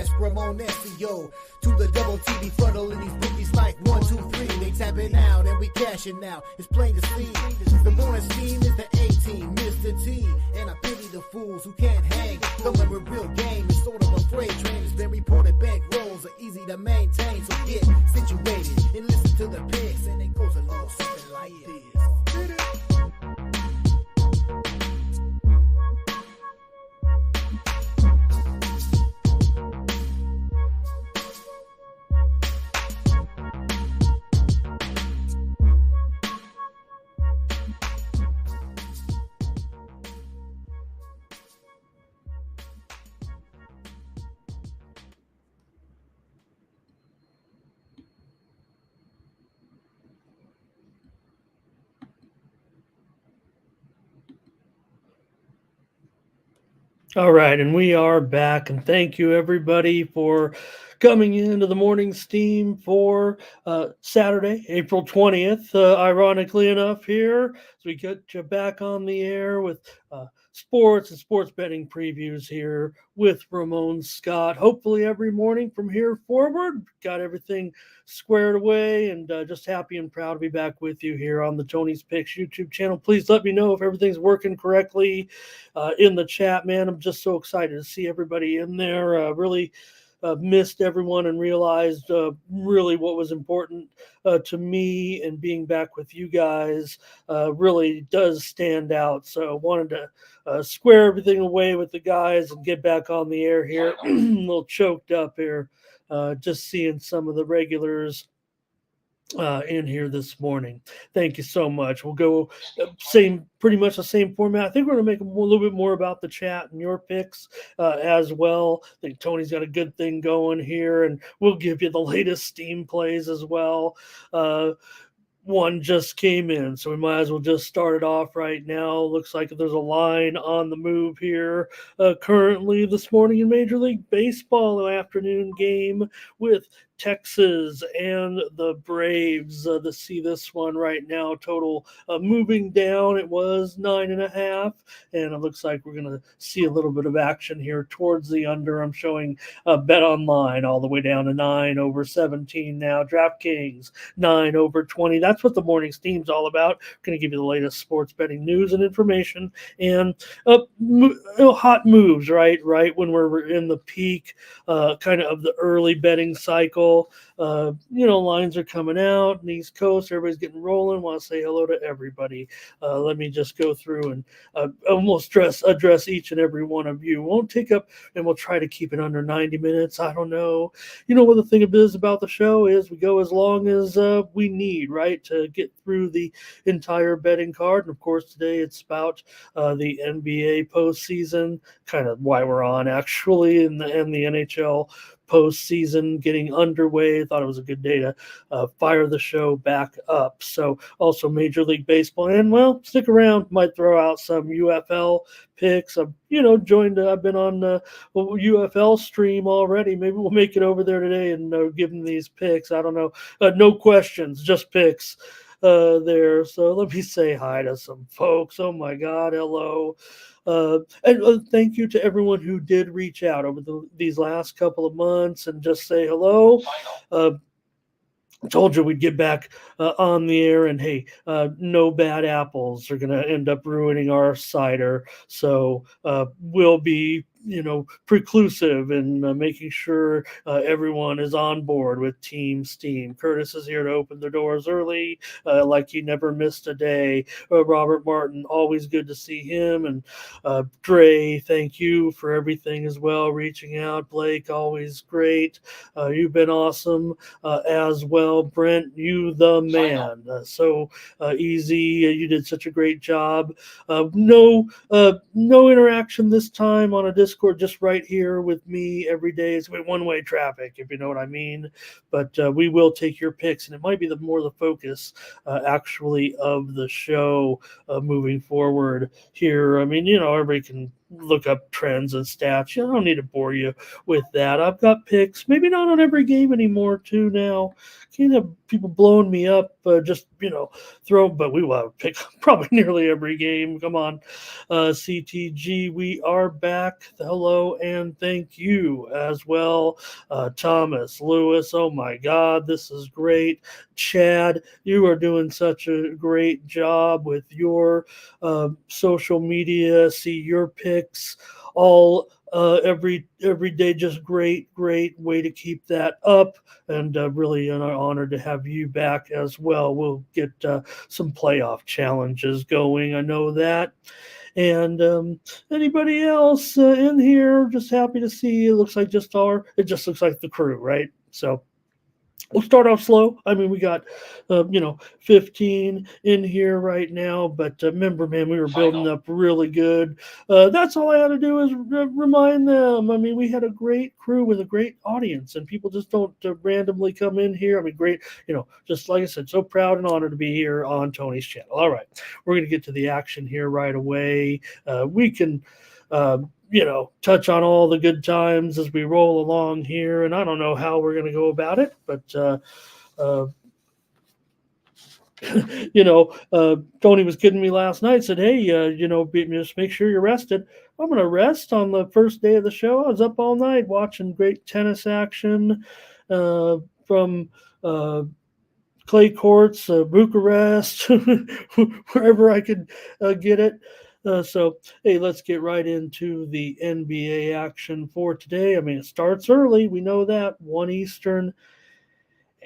S, Ramon SEO. To the double TV funneling these bookies like 1, 2, 3. They tapping out and we cashing out. It's plain to see. The morning team is the A-team, Mr. T. And I pity the fools who can't hang. Coming with real game is sort of a freight train. It's been reported bank rolls are easy to maintain. So get situated and listen to the picks. And it goes a little something like this. All right, and we are back, and thank you everybody for coming into the morning steam for Saturday, April 20th. Ironically enough, here as we get you back on the air with sports and sports betting previews here with Ramon Scott. Hopefully every morning from here forward, got everything squared away, and just happy and proud to be back with you here on the Tony's Picks YouTube channel. Please let me know if everything's working correctly in the chat, man. I'm just so excited to see everybody in there. Really missed everyone and realized really what was important to me, and being back with you guys really does stand out. So I wanted to square everything away with the guys and get back on the air here. A little choked up here, just seeing some of the regulars in here this morning. Thank you so much. We'll go pretty much the same format. I think we're going to make a little bit more about the chat and your picks as well. I think Tony's got a good thing going here, and we'll give you the latest Steam plays as well. One just came in, so we might as well just start it off right now. Looks like there's a line on the move here currently this morning in Major League Baseball, an afternoon game with Texas and the Braves. To see this one right now, total moving down. It was 9.5, and it looks like we're going to see a little bit of action here towards the under. I'm showing Bet Online all the way down to 9 over 17 now. DraftKings 9 over 20. That's what the morning steam's all about. We're going to give you the latest sports betting news and information, and hot moves, right when we're in the peak kind of the early betting cycle. Lines are coming out in the East Coast. Everybody's getting rolling. Want to say hello to everybody. Let me just go through and almost address each and every one of you. Won't take up, and we'll try to keep it under 90 minutes. I don't know. What the thing is about the show is we go as long as we need, right, to get through the entire betting card. And of course, today it's about the NBA postseason, kind of why we're on actually, and the NHL postseason getting underway. Thought it was a good day to fire the show back up. So also Major League Baseball, and well, stick around, might throw out some UFL picks. I've been on the UFL stream already. Maybe we'll make it over there today and give them these picks. I don't know. No questions, just picks there. So let me say hi to some folks. Oh my God, hello. And thank you to everyone who did reach out over these last couple of months and just say hello. I told you we'd get back on the air, and hey, no bad apples are going to end up ruining our cider. So we'll be preclusive in making sure everyone is on board with Team Steam. Curtis is here to open the doors early, like he never missed a day. Robert Martin, always good to see him. And Dre, thank you for everything as well, reaching out. Blake, always great. You've been awesome as well. Brent, you the man. So easy. You did such a great job. No interaction this time on a Discord, just right here with me every day. It's one-way traffic, if you know what I mean. But we will take your picks, and it might be the focus actually of the show moving forward here. I mean, everybody can look up trends and stats. I don't need to bore you with that. I've got picks, maybe not on every game anymore, too, now. Can't have people blowing me up, just, but we will have a pick probably nearly every game. Come on. CTG, we are back. Hello, and thank you as well. Thomas, Lewis, oh my God, this is great. Chad, you are doing such a great job with your social media. See your picks all every day. Just great way to keep that up, and really an honor to have you back as well. We'll get some playoff challenges going, I know that. And anybody else in here, just happy to see you. It just looks like the crew, right? So we'll start off slow. I mean, we got, 15 in here right now, but remember, man, we were building up really good. That's all I had to do is remind them. I mean, we had a great crew with a great audience, and people just don't randomly come in here. I mean, great, just like I said, so proud and honored to be here on Tony's channel. All right, we're going to get to the action here right away. We can touch on all the good times as we roll along here. And I don't know how we're going to go about it, but, Tony was kidding me last night, said, hey, just make sure you're rested. I'm going to rest on the first day of the show. I was up all night watching great tennis action from clay courts, Bucharest, wherever I could get it. So, hey, let's get right into the NBA action for today. I mean, it starts early. We know that. 1 Eastern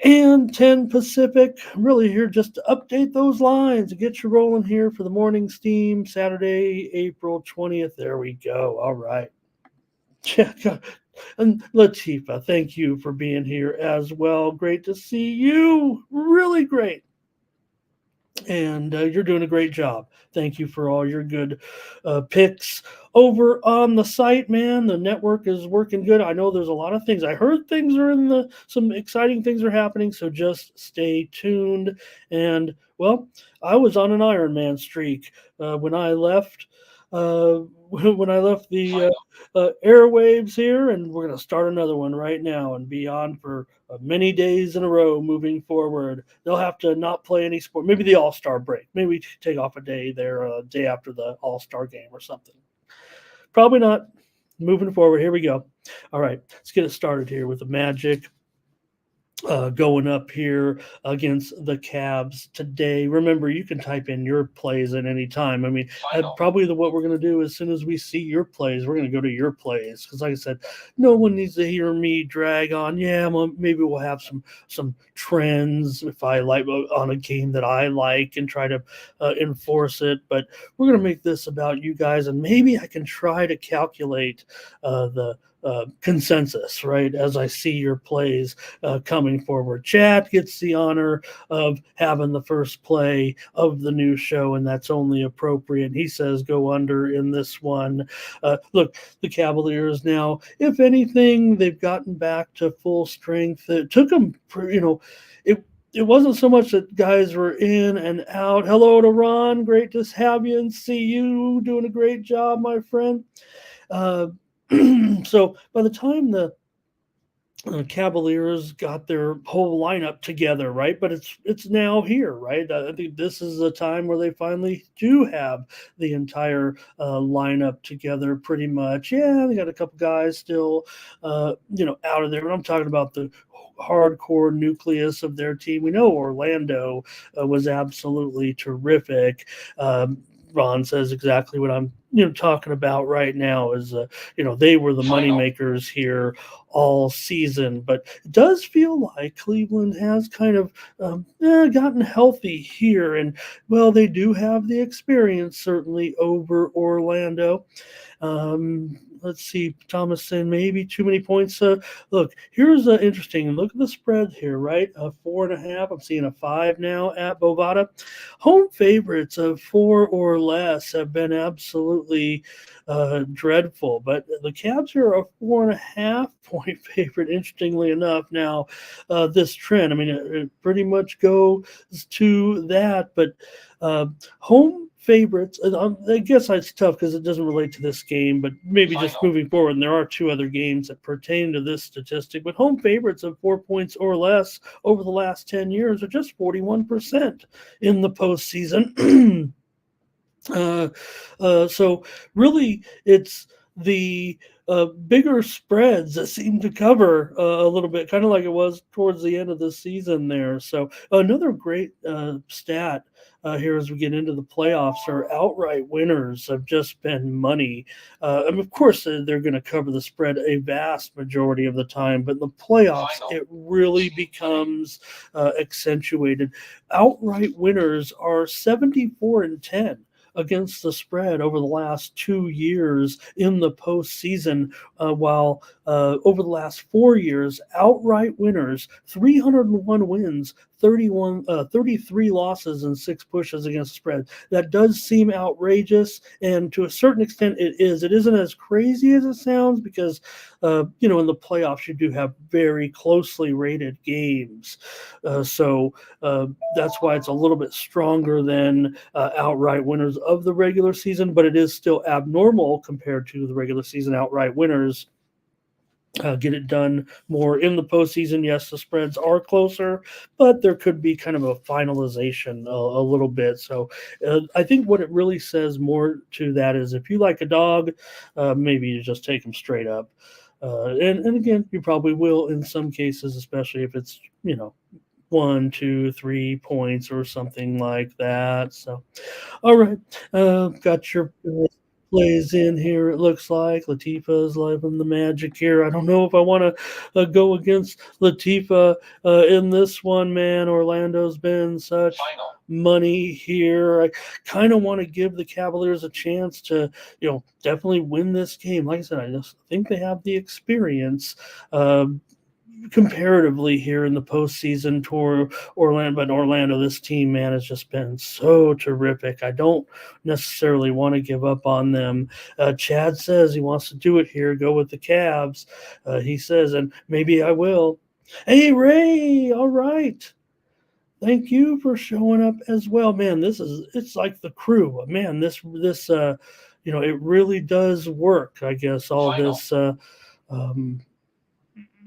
and 10 Pacific. I'm really here just to update those lines and get you rolling here for the morning steam, Saturday, April 20th. There we go. All right. And Latifa, thank you for being here as well. Great to see you. Really great. And you're doing a great job. Thank you for all your good picks over on the site, man. The network is working good. I know there's a lot of things. I heard things are some exciting things are happening, so just stay tuned. And, well, I was on an Iron Man streak when I left. When I left the airwaves here, and we're going to start another one right now and be on for many days in a row moving forward. They'll have to not play any sport. Maybe the All-Star break. Maybe take off a day there, a day after the All-Star game or something. Probably not. Moving forward, here we go. All right, let's get it started here with the Magic. Going up here against the Cavs today. Remember, you can type in your plays at any time. I mean, probably what we're going to do as soon as we see your plays, we're going to go to your plays. Because like I said, no one needs to hear me drag on. Yeah, well, maybe we'll have some trends if I like on a game that I like and try to enforce it. But we're going to make this about you guys. And maybe I can try to calculate the consensus, right, as I see your plays coming forward. Chad gets the honor of having the first play of the new show, and that's only appropriate. He says go under in this one. Look, the Cavaliers now, if anything, they've gotten back to full strength. It took them, it wasn't so much that guys were in and out. Hello to Ron. Great to have you and see you. Doing a great job, my friend. So by the time the Cavaliers got their whole lineup together, right? But it's now here, right? I think this is a time where they finally do have the entire lineup together pretty much. Yeah, they got a couple guys still, out of there. But I'm talking about the hardcore nucleus of their team. We know Orlando was absolutely terrific. Ron says exactly what I'm talking about right now is they were the money makers here all season, but it does feel like Cleveland has kind of gotten healthy here, and well, they do have the experience certainly over Orlando. Let's see, Thomas saying maybe too many points. Look, here's interesting. Look at the spread here, right? 4.5. I'm seeing a 5 now at Bovada. Home favorites of 4 or less have been absolutely dreadful, but the Cavs are a 4.5 point favorite. Interestingly enough, now this trend. I mean, it pretty much goes to that, but home favorites. And I guess it's tough because it doesn't relate to this game, but maybe just moving forward. And there are two other games that pertain to this statistic. But home favorites of 4 points or less over the last 10 years are just 41% in the postseason. So really, it's the bigger spreads that seem to cover a little bit, kind of like it was towards the end of the season there. So another great stat here as we get into the playoffs are outright winners have just been money. And of course, they're going to cover the spread a vast majority of the time, but in the playoffs, it really becomes accentuated. Outright winners are 74-10 against the spread over the last 2 years in the postseason, while over the last 4 years, outright winners, 301 wins, 33 losses, and 6 pushes against the spread. That does seem outrageous, and to a certain extent it is. It isn't as crazy as it sounds because, in the playoffs you do have very closely rated games. So that's why it's a little bit stronger than outright winners of the regular season, but it is still abnormal compared to the regular season outright winners. Get it done more in the postseason. Yes, the spreads are closer, but there could be kind of a finalization a little bit. So I think what it really says more to that is if you like a dog, maybe you just take them straight up. And again, you probably will in some cases, especially if it's, 1, 2, 3 points or something like that. So, all right, got your plays in here. It looks like Latifah's loving the magic here. I don't know if I want to go against Latifah in this one, man. Orlando's been such money here. I kind of want to give the Cavaliers a chance to, definitely win this game. Like I said, I just think they have the experience. Comparatively here in the postseason tour, Orlando, this team, man, has just been so terrific. I don't necessarily want to give up on them. Chad says he wants to do it here, go with the Cavs. He says, and maybe I will. Hey, Ray, all right. Thank you for showing up as well, man. It's like the crew, man. This it really does work. I guess all this.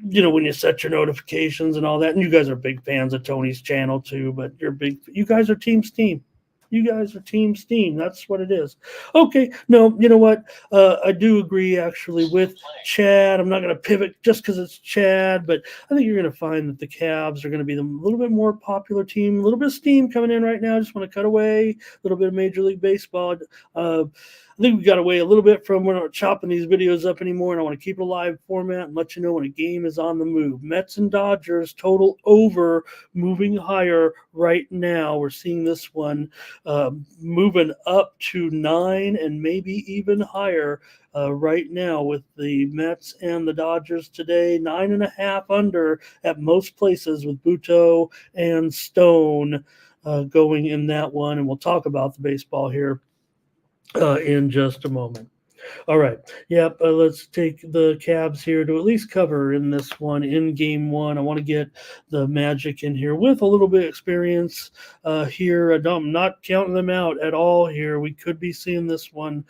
When you set your notifications and all that, and you guys are big fans of Tony's channel too, but you guys are Team Steam. You guys are Team Steam. That's what it is. Okay. No, you know what? I do agree actually with Chad. I'm not going to pivot just because it's Chad, but I think you're going to find that the Cavs are going to be the little bit more popular team, a little bit of steam coming in right now. I just want to cut away a little bit of Major League Baseball. I think we got away a little bit from we're not chopping these videos up anymore, and I want to keep it a live format and let you know when a game is on the move. Mets and Dodgers total over, moving higher right now. We're seeing this one moving up to 9 and maybe even higher right now with the Mets and the Dodgers today. 9.5 under at most places with Buto and Stone going in that one, and we'll talk about the baseball here in just a moment. All right. Yep. Let's take the Cavs here to at least cover in this one in game one. I want to get the Magic in here with a little bit of experience here. I'm not counting them out at all here. We could be seeing this one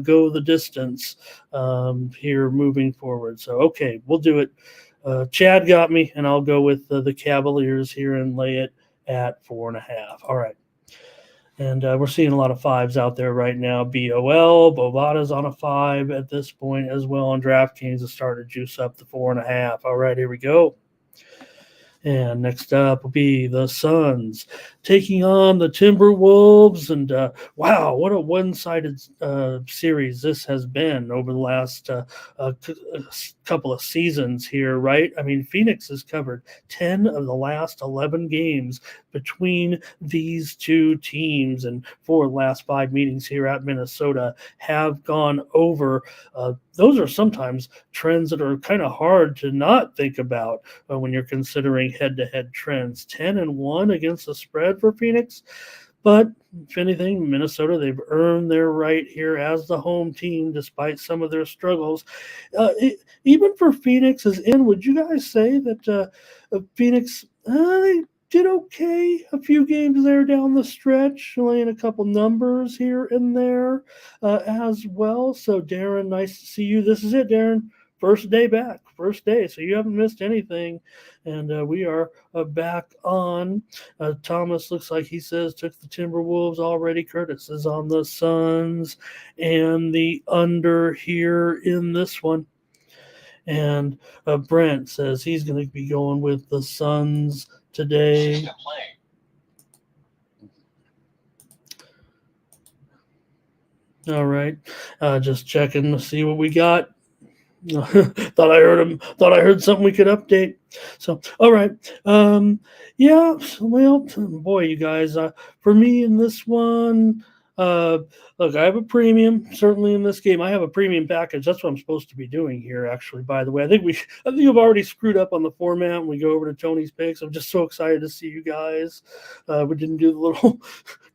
go the distance here moving forward. So, okay, we'll do it. Chad got me, and I'll go with the Cavaliers here and lay it at 4.5. All right. And we're seeing a lot of 5s out there right now. Bovada's on a 5 at this point as well on DraftKings. Has started to juice up to 4.5. All right, here we go. And next up will be the Suns taking on the Timberwolves. And wow, what a one-sided series this has been over the last couple of seasons here, right? I mean, Phoenix has covered 10 of the last 11 games between these two teams, and 4 of the last 5 meetings here at Minnesota have gone over. Those are sometimes trends that are kind of hard to not think about when you're considering head-to-head trends. 10-1 against the spread for Phoenix. But if anything, Minnesota, they've earned their right here as the home team despite some of their struggles. Even for Phoenix as in, would you guys say that Phoenix, did okay a few games there down the stretch, laying a couple numbers here and there as well. So, Darren, nice to see you. This is it, Darren. First day back, first day. So you haven't missed anything. And we are back on. Thomas looks like he says took the Timberwolves already. Curtis is on the Suns and the under here in this one. And Brent says he's going to be going with the Suns today. All right. Just checking to see what we got. Thought I heard something we could update. So, all right. Yeah, well, boy, you guys, for me in this one, look, I have a premium certainly in this game. I have a premium package. That's what I'm supposed to be doing here, actually, by the way. I think I've already screwed up on the format when we go over to Tony's picks. I'm just so excited to see you guys. We didn't do the little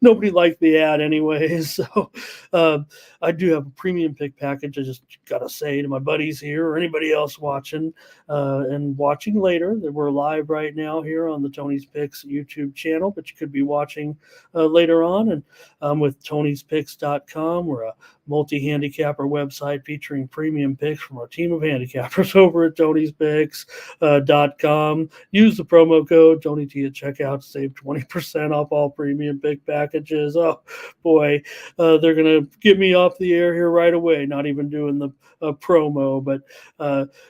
nobody liked the ad anyways. So I do have a premium pick package. I just gotta say to my buddies here or anybody else watching and watching later that we're live right now here on the Tony's Picks YouTube channel, but you could be watching later on. And with Tony'sPicks.com, we're a multi-handicapper website featuring premium picks from our team of handicappers over at Tony'sPicks.com. Use the promo code TonyT at checkout to save 20% off all premium pick packages. Oh boy, they're gonna get me off the air here right away. Not even doing the promo, but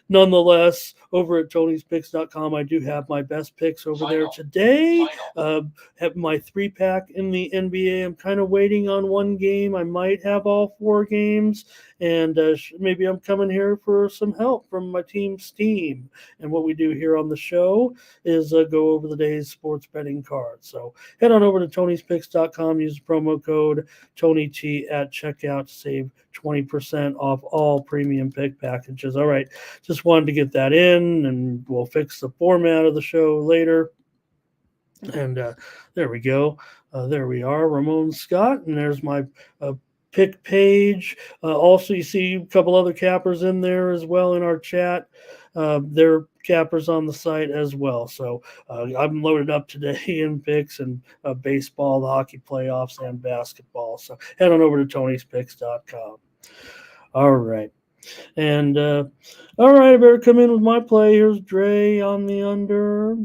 nonetheless, over at Tony'sPicks.com, I do have my best picks over there today. Have my 3-pack in the NBA. I'm kind of waiting on one game. I might have all 4 games, and maybe I'm coming here for some help from my team's team. And what we do here on the show is go over the day's sports betting cards. So head on over to Tony'sPicks.com, use the promo code TonyT at checkout to save 20% off all premium pick packages. All right, just wanted to get that in, and we'll fix the format of the show later. And there we go. There we are, Ramon Scott, and there's my pick page. Also, you see a couple other cappers in there as well in our chat. They're cappers on the site as well. So I'm loaded up today in picks and baseball, the hockey playoffs, and basketball. So head on over to Tony'sPicks.com. All right. And all right, I better come in with my play. Here's Dre on the under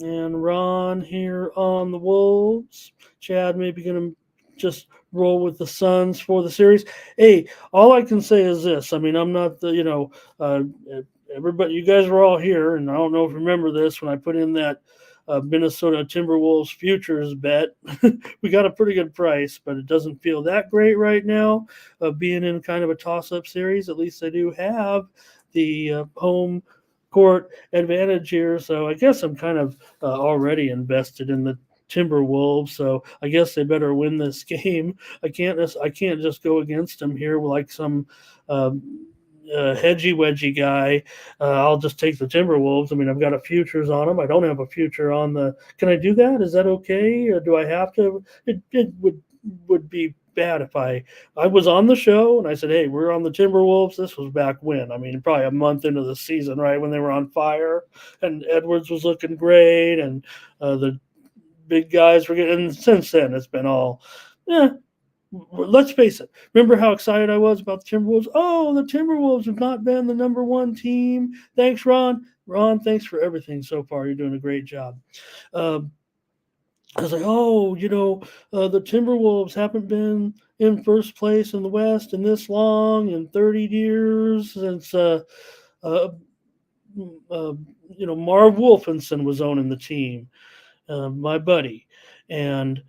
and Ron here on the Wolves. Chad maybe going to just roll with the Suns for the series. Hey, all I can say is this. I mean, I'm not the, everybody, you guys were all here, and I don't know if you remember this when I put in that Minnesota Timberwolves futures bet. We got a pretty good price, but it doesn't feel that great right now. Being in kind of a toss-up series, at least I do have the home court advantage here. So I guess I'm kind of already invested in the Timberwolves. So I guess they better win this game. I can't just go against them here like some hedgy wedgy guy. I'll just take the Timberwolves. I mean, I've got a futures on them. I don't have a future on the. Can I do that? Is that okay? Or do I have to? It would be bad if I was on the show and I said, hey, we're on the Timberwolves. This was back when. I mean, probably a month into the season, right, when they were on fire and Edwards was looking great and the big guys were getting. And since then, it's been all. Let's face it. Remember how excited I was about the Timberwolves? Oh, the Timberwolves have not been the number one team. Thanks, Ron. Ron, thanks for everything so far. You're doing a great job. I was like, the Timberwolves haven't been in first place in the West in this long, in 30 years since, Marv Wolfenson was owning the team, my buddy. And,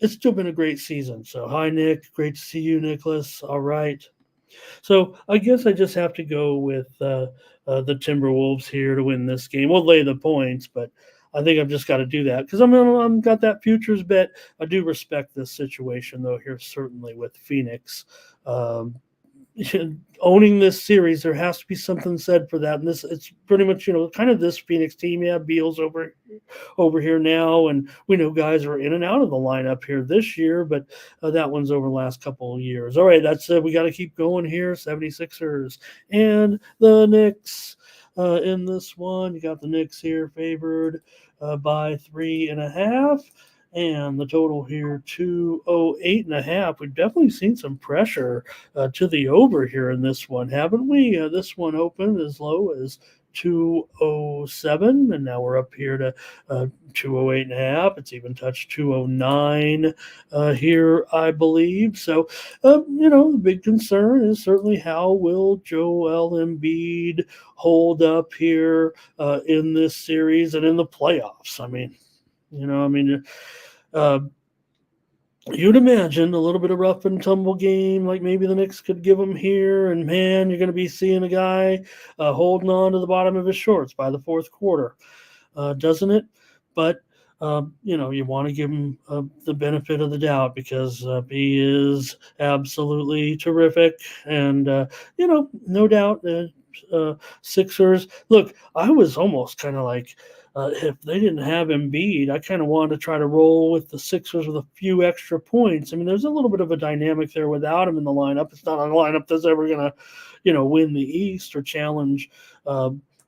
it's still been a great season. So, hi, Nick. Great to see you, Nicholas. All right. So, I guess I just have to go with the Timberwolves here to win this game. We'll lay the points, but I think I've just got to do that because I'm got that futures bet. I do respect this situation, though, here, certainly with Phoenix. Owning this series, there has to be something said for that. And it's pretty much, kind of this Phoenix team. Yeah, Beal's over here now, and we know guys are in and out of the lineup here this year, but that one's over the last couple of years. All right, that's it. We got to keep going here. 76ers and the Knicks in this one. You got the Knicks here favored by 3.5. And the total here, 208.5. We've definitely seen some pressure to the over here in this one, haven't we? This one opened as low as 207, and now we're up here to 208.5. It's even touched 209 here, I believe. So, the big concern is certainly how will Joel Embiid hold up here in this series and in the playoffs. Uh, you'd imagine a little bit of rough and tumble game, like maybe the Knicks could give them here, and man, you're going to be seeing a guy holding on to the bottom of his shorts by the fourth quarter, doesn't it? But you want to give him the benefit of the doubt because he is absolutely terrific, and no doubt, Sixers. Look, I was almost kind of like. If they didn't have Embiid, I kind of wanted to try to roll with the Sixers with a few extra points. I mean, there's a little bit of a dynamic there without him in the lineup. It's not a lineup that's ever going to, win the East or challenge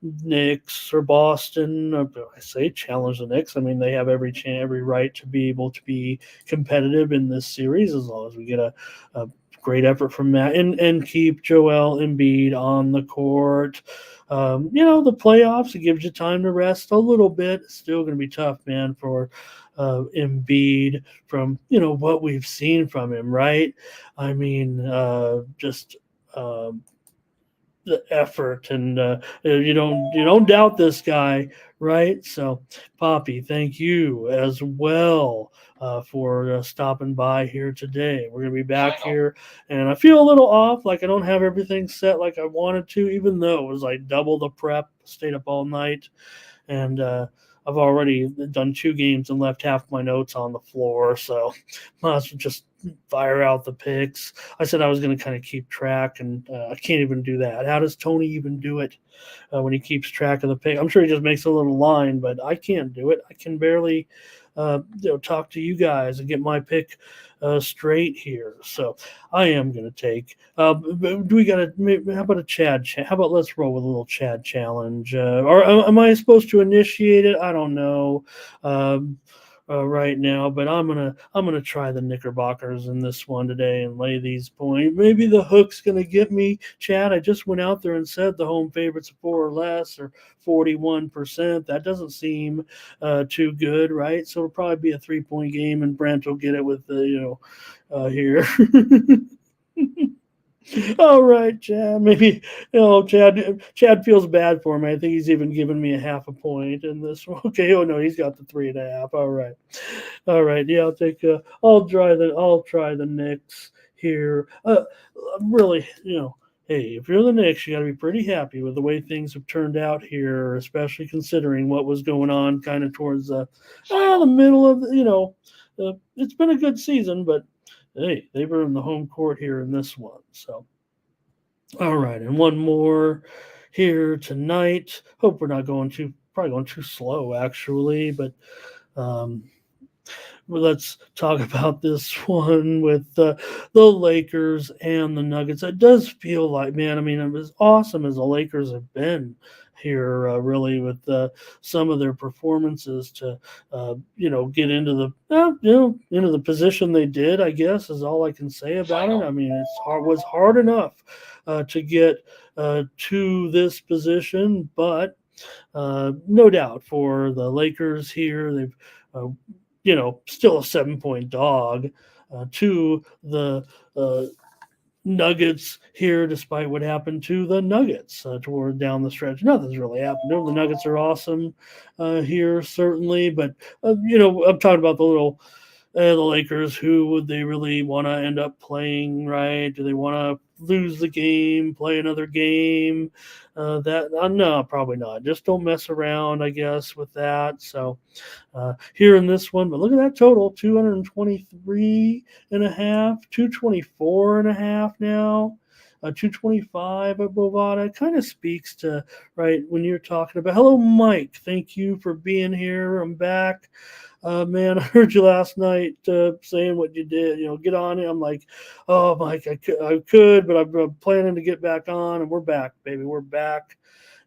Knicks or Boston. I say challenge the Knicks. I mean, they have every right to be able to be competitive in this series as long as we get a great effort from Matt and keep Joel Embiid on the court. The playoffs, it gives you time to rest a little bit. It's still going to be tough, man, for Embiid from, what we've seen from him, right? I mean, just the effort, and you don't doubt this guy, right? So, Poppy, thank you as well for stopping by here today. We're gonna be back here, and I feel a little off, like I don't have everything set like I wanted to, even though it was like double the prep, stayed up all night, and I've already done 2 games and left half my notes on the floor, so might as well just fire out the picks. I said I was going to kind of keep track, and I can't even do that. How does Tony even do it when he keeps track of the pick? I'm sure he just makes a little line, but I can't do it. I can barely talk to you guys and get my pick straight here. So I am going to take. Do we got to? How about a Chad? How about let's roll with a little Chad challenge? Or am I supposed to initiate it? I don't know. Right now, but I'm gonna try the Knickerbockers in this one today and lay these points. Maybe the hook's gonna get me, Chad. I just went out there and said the home favorites are 4 or less, or 41%. That doesn't seem too good, right? So it'll probably be a 3-point game, and Brent will get it with the here. All right, Chad. Maybe Chad feels bad for me. I think he's even given me a half a point in this one. Okay. Oh no, he's got the 3.5. All right. Yeah, I'll take. I'll try the Knicks here. Really, hey, if you're the Knicks, you got to be pretty happy with the way things have turned out here, especially considering what was going on kind of towards the middle of it's been a good season, but hey, they were in the home court here in this one. So, all right, and one more here tonight. Hope we're not probably going too slow, actually, but let's talk about this one with the Lakers and the Nuggets. It does feel like, man, I mean, as awesome as the Lakers have been here, really, with some of their performances to, get into the position they did, I guess, is all I can say about it. I mean, was hard enough to get to this position, but no doubt for the Lakers here, they've still a 7-point dog to the Nuggets here, despite what happened to the Nuggets toward down the stretch. Nothing's really happened. The Nuggets are awesome here, certainly, but I'm talking about the Lakers. Who would they really want to end up playing, right? Do they want to lose the game, play another game? No, probably not. Just don't mess around, I guess, with that. So here in this one, but look at that total, 223.5, 224.5 now. 225 at Bovada. It kind of speaks to, right, when you're talking about, hello, Mike. Thank you for being here. I'm back. Man, I heard you last night saying what you did, get on it. I'm like, oh, Mike, I could, but I'm planning to get back on, and we're back, baby. We're back.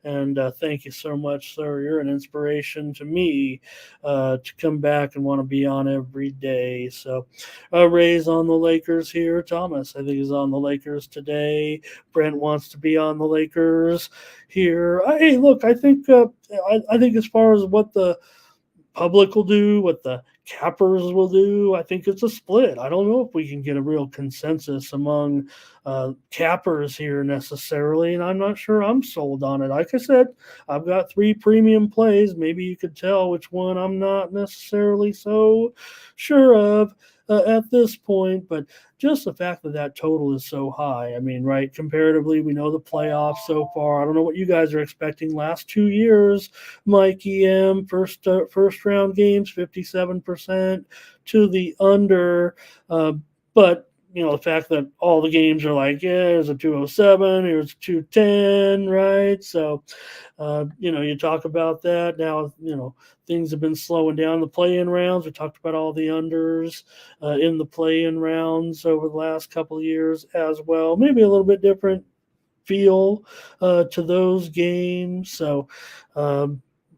And thank you so much, sir. You're an inspiration to me to come back and want to be on every day. So Ray's on the Lakers here. Thomas, I think, is on the Lakers today. Brent wants to be on the Lakers here. Hey, look, I think as far as what the public will do, what the cappers will do, I think it's a split. I don't know if we can get a real consensus among cappers here necessarily, and I'm not sure I'm sold on it. Like I said, I've got 3 premium plays. Maybe you could tell which one I'm not necessarily so sure of at this point, but just the fact that that total is so high. I mean, right, comparatively, we know the playoffs so far. I don't know what you guys are expecting. Last 2 years, Mike EM, first round games, 57% to the under. But the fact that all the games are like, yeah, here's a 207, here's a 210, right? So, you talk about that. Now, things have been slowing down the play-in rounds. We talked about all the unders in the play-in rounds over the last couple of years as well. Maybe a little bit different feel to those games. So,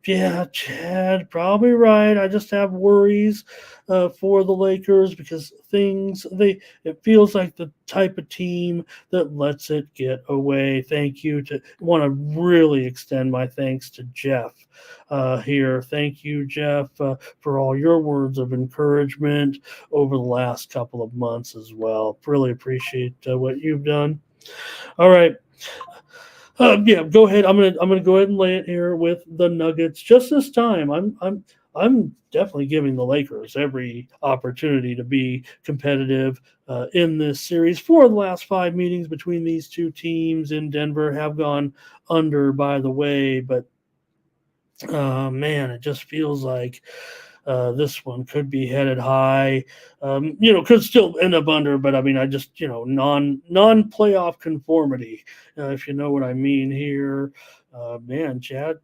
yeah, Chad, probably right. I just have worries for the Lakers because it feels like the type of team that lets it get away. Thank you want to really extend my thanks to Jeff here. Thank you, Jeff, for all your words of encouragement over the last couple of months as well. Really appreciate what you've done. All right. Yeah, go ahead. I'm gonna go ahead and lay it here with the Nuggets. Just this time, I'm definitely giving the Lakers every opportunity to be competitive in this series. 4 of the last 5 meetings between these two teams in Denver have gone under, by the way. But man, it just feels like this one could be headed high. Could still end up under, but I mean, I just non-playoff conformity, if you know what I mean here. Man, Chad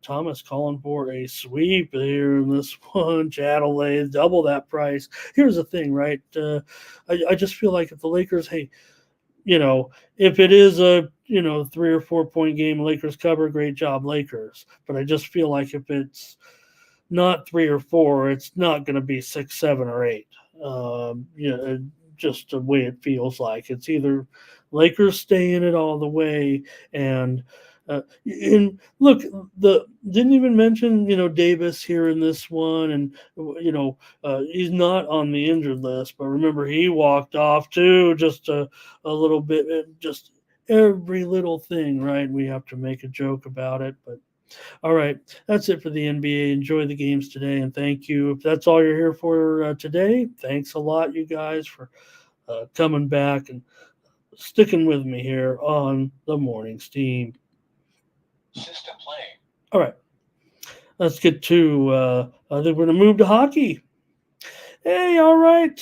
Thomas calling for a sweep here in this one. Chad will lay double that price. Here's the thing, right? I just feel like if the Lakers, hey, if it is a 3 or 4 point game, Lakers cover, great job, Lakers. But I just feel like if it's not 3 or 4, it's not going to be 6, 7, or 8. Just the way it feels like. It's either Lakers stay in it all the way, and look, didn't even mention Davis here in this one, and he's not on the injured list, but remember he walked off too, just a little bit, just every little thing, right? We have to make a joke about it, but. All right, that's it for the NBA. Enjoy the games today, and thank you. If that's all you're here for today, thanks a lot, you guys, for coming back and sticking with me here on the Morning Steam. System playing. All right, let's get to, I think we're going to move to hockey. Hey, all right.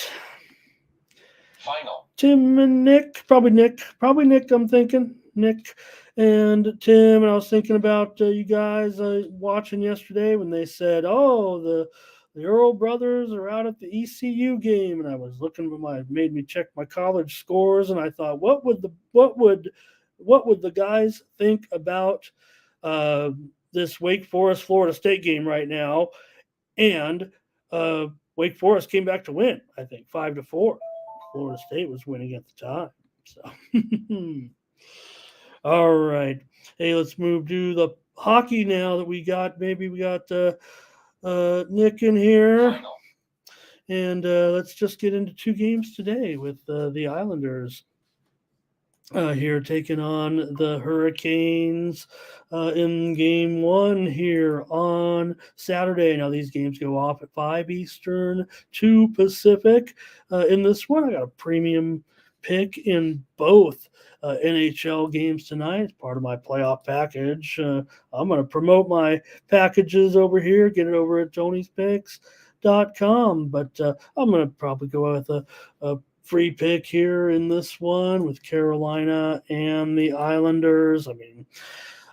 Final. Tim and Nick, probably Nick, I'm thinking. Nick and Tim, and I was thinking about you guys watching yesterday when they said, "Oh, the Earl brothers are out at the ECU game," and I was looking at made me check my college scores, and I thought, what would the guys think about this Wake Forest Florida State game right now? And Wake Forest came back to win, I think 5-4. Florida State was winning at the time, so. All right. Hey, let's move to the hockey now that we got. Maybe we got Nick in here. And let's just get into 2 games today with the Islanders here taking on the Hurricanes in game 1 here on Saturday. Now, these games go off at 5 Eastern, 2 Pacific. In this one, I got a premium pick in both NHL games tonight. It's part of my playoff package. I'm going to promote my packages over here, get it over at Tony'sPicks.com. But I'm going to probably go with a free pick here in this one with Carolina and the Islanders. I mean,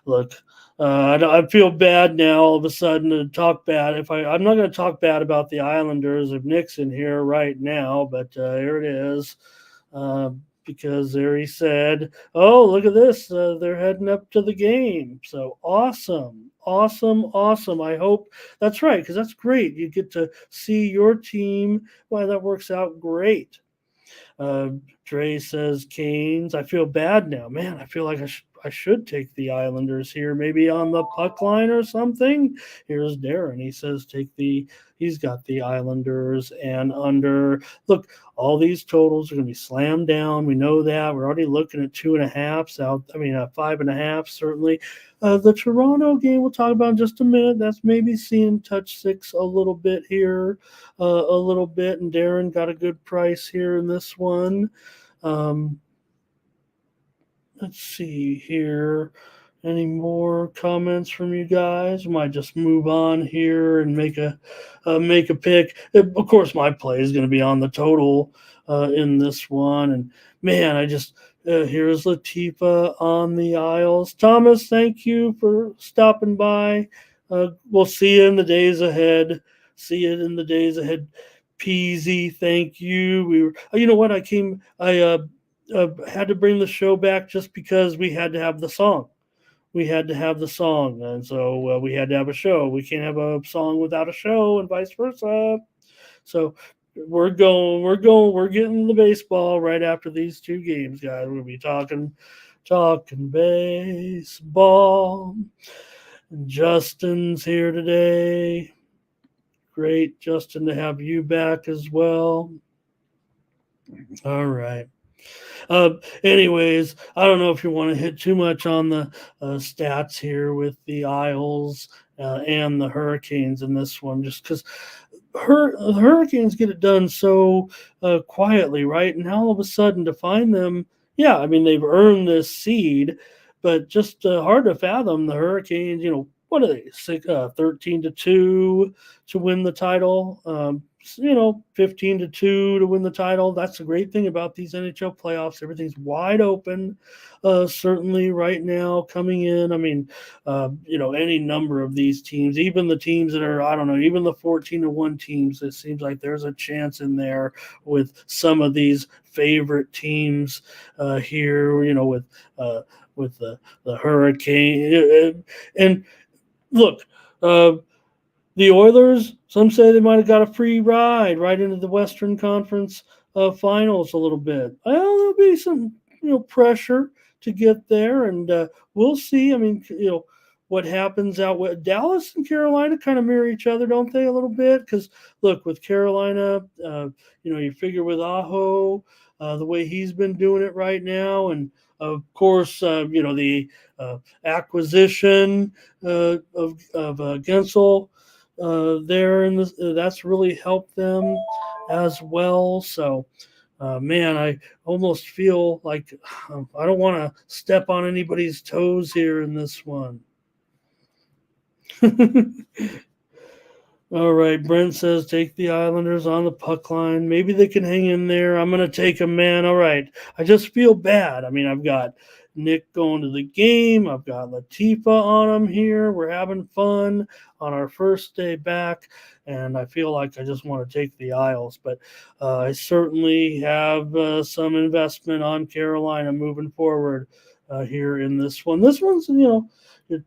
look, I feel bad now all of a sudden to talk bad. I'm not going to talk bad about the Islanders if Nick's in here right now, but here it is. because there he said, oh, look at this. They're heading up to the game. So awesome. I hope that's right, because that's great. You get to see your team. Why, that works out great. Dre says Canes. I feel bad now. Man, I feel like I should take the Islanders here, maybe on the puck line or something. Here's Darren. He says he's got the Islanders and under. Look, all these totals are going to be slammed down. We know that. We're already looking at 2.5. 5.5 certainly. The Toronto game we'll talk about in just a minute. That's maybe seeing touch 6 a little bit here, a little bit. And Darren got a good price here in this one. Let's see here. Any more comments from you guys? We might just move on here and make a pick. Of course, my play is going to be on the total in this one. And man, I just here's Latifa on the aisles. Thomas, thank you for stopping by. We'll see you in the days ahead. Peasy, thank you. We were, you know what? I had to bring the show back just because we had to have the song. And so we had to have a show. We can't have a song without a show, and vice versa. So we're getting the baseball right after these two games, guys. We'll be talking baseball. And Justin's here today. Great, Justin, to have you back as well. All right. Anyways, I don't know if you want to hit too much on the stats here with the Isles and the Hurricanes in this one, just because the Hurricanes get it done so quietly, right? And all of a sudden to find them, yeah, I mean, they've earned this seed, but just hard to fathom the Hurricanes, what are they, 13-2 to win the title, 15-2 to win the title. That's the great thing about these NHL playoffs. Everything's wide open, certainly right now coming in. I mean, any number of these teams, even the teams that are, I don't know, even the 14-1 teams, it seems like there's a chance in there with some of these favorite teams here, with the Hurricane. And look, the Oilers, some say they might have got a free ride right into the Western Conference finals a little bit. Well, there'll be some, pressure to get there, and we'll see. I mean, what happens out with Dallas and Carolina kind of mirror each other, don't they, a little bit? Because, look, with Carolina, you figure with Aho, the way he's been doing it right now, and of course, the acquisition of Gensel there, and that's really helped them as well. So, man, I almost feel like I don't want to step on anybody's toes here in this one. All right, Brent says take the Islanders on the puck line. Maybe they can hang in there. I'm going to take them, man. All right. I just feel bad. I mean, I've got Nick going to the game. I've got Latifa on them here. We're having fun on our first day back, and I feel like I just want to take the Isles. But I certainly have some investment on Carolina moving forward here in this one. This one's, you're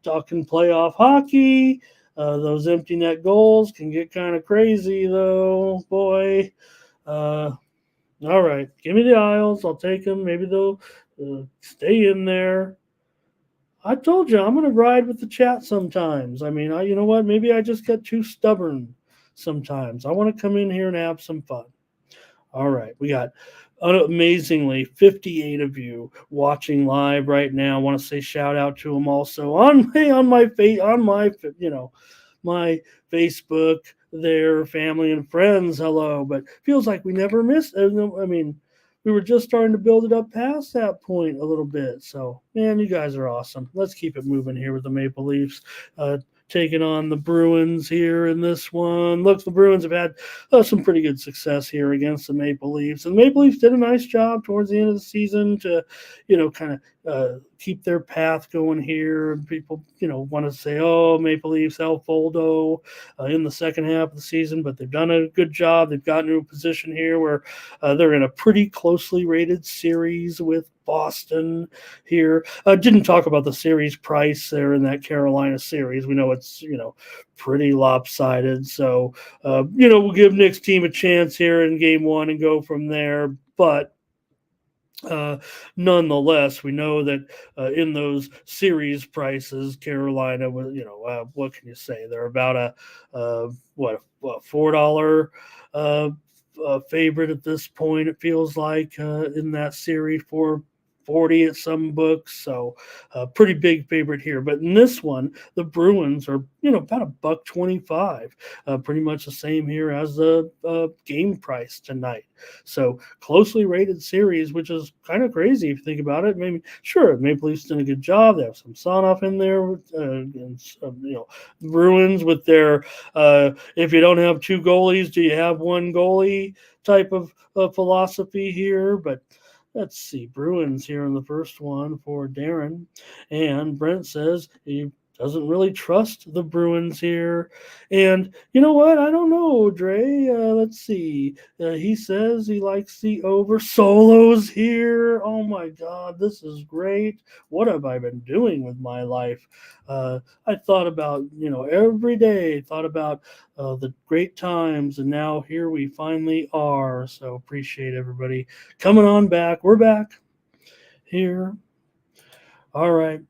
talking playoff hockey. Those empty net goals can get kind of crazy, though, boy. All right, give me the Isles. I'll take them. Maybe they'll stay in there. I told you I'm going to ride with the chat sometimes. I mean, you know what? Maybe I just get too stubborn sometimes. I want to come in here and have some fun. All right, we got amazingly 58 of you watching live right now. I want to say shout out to them also on my Facebook, their family and friends. Hello, but feels like we never missed. I mean, we were just starting to build it up past that point a little bit. So, man, you guys are awesome. Let's keep it moving here with the Maple Leafs. Taking on the Bruins here in this one. Look, the Bruins have had some pretty good success here against the Maple Leafs. And the Maple Leafs did a nice job towards the end of the season to, kind of keep their path going here. And people, want to say, oh, Maple Leafs El Foldo in the second half of the season, but they've done a good job. They've gotten to a position here where they're in a pretty closely rated series with Boston here. Didn't talk about the series price there in that Carolina series. We know it's, pretty lopsided. So, we'll give Nick's team a chance here in game one and go from there. But nonetheless, we know that in those series prices, Carolina was, what can you say? They're about a $4 favorite at this point. It feels like in that series, 440 at some books, so pretty big favorite here. But in this one, the Bruins are about $1.25, pretty much the same here as the game price tonight. So closely rated series, which is kind of crazy if you think about it. Maybe sure, Maple Leafs did a good job. They have some Sonoff in there, and Bruins with their if you don't have two goalies, do you have one goalie type of philosophy here? But let's see, Bruins here in the first one for Darren. And Brent says he doesn't really trust the Bruins here. And you know what? I don't know, Dre. Let's see. He says he likes the over solos here. Oh my God, this is great. What have I been doing with my life? I thought about, every day, thought about the great times, and now here we finally are. So appreciate everybody coming on back. We're back here. All right.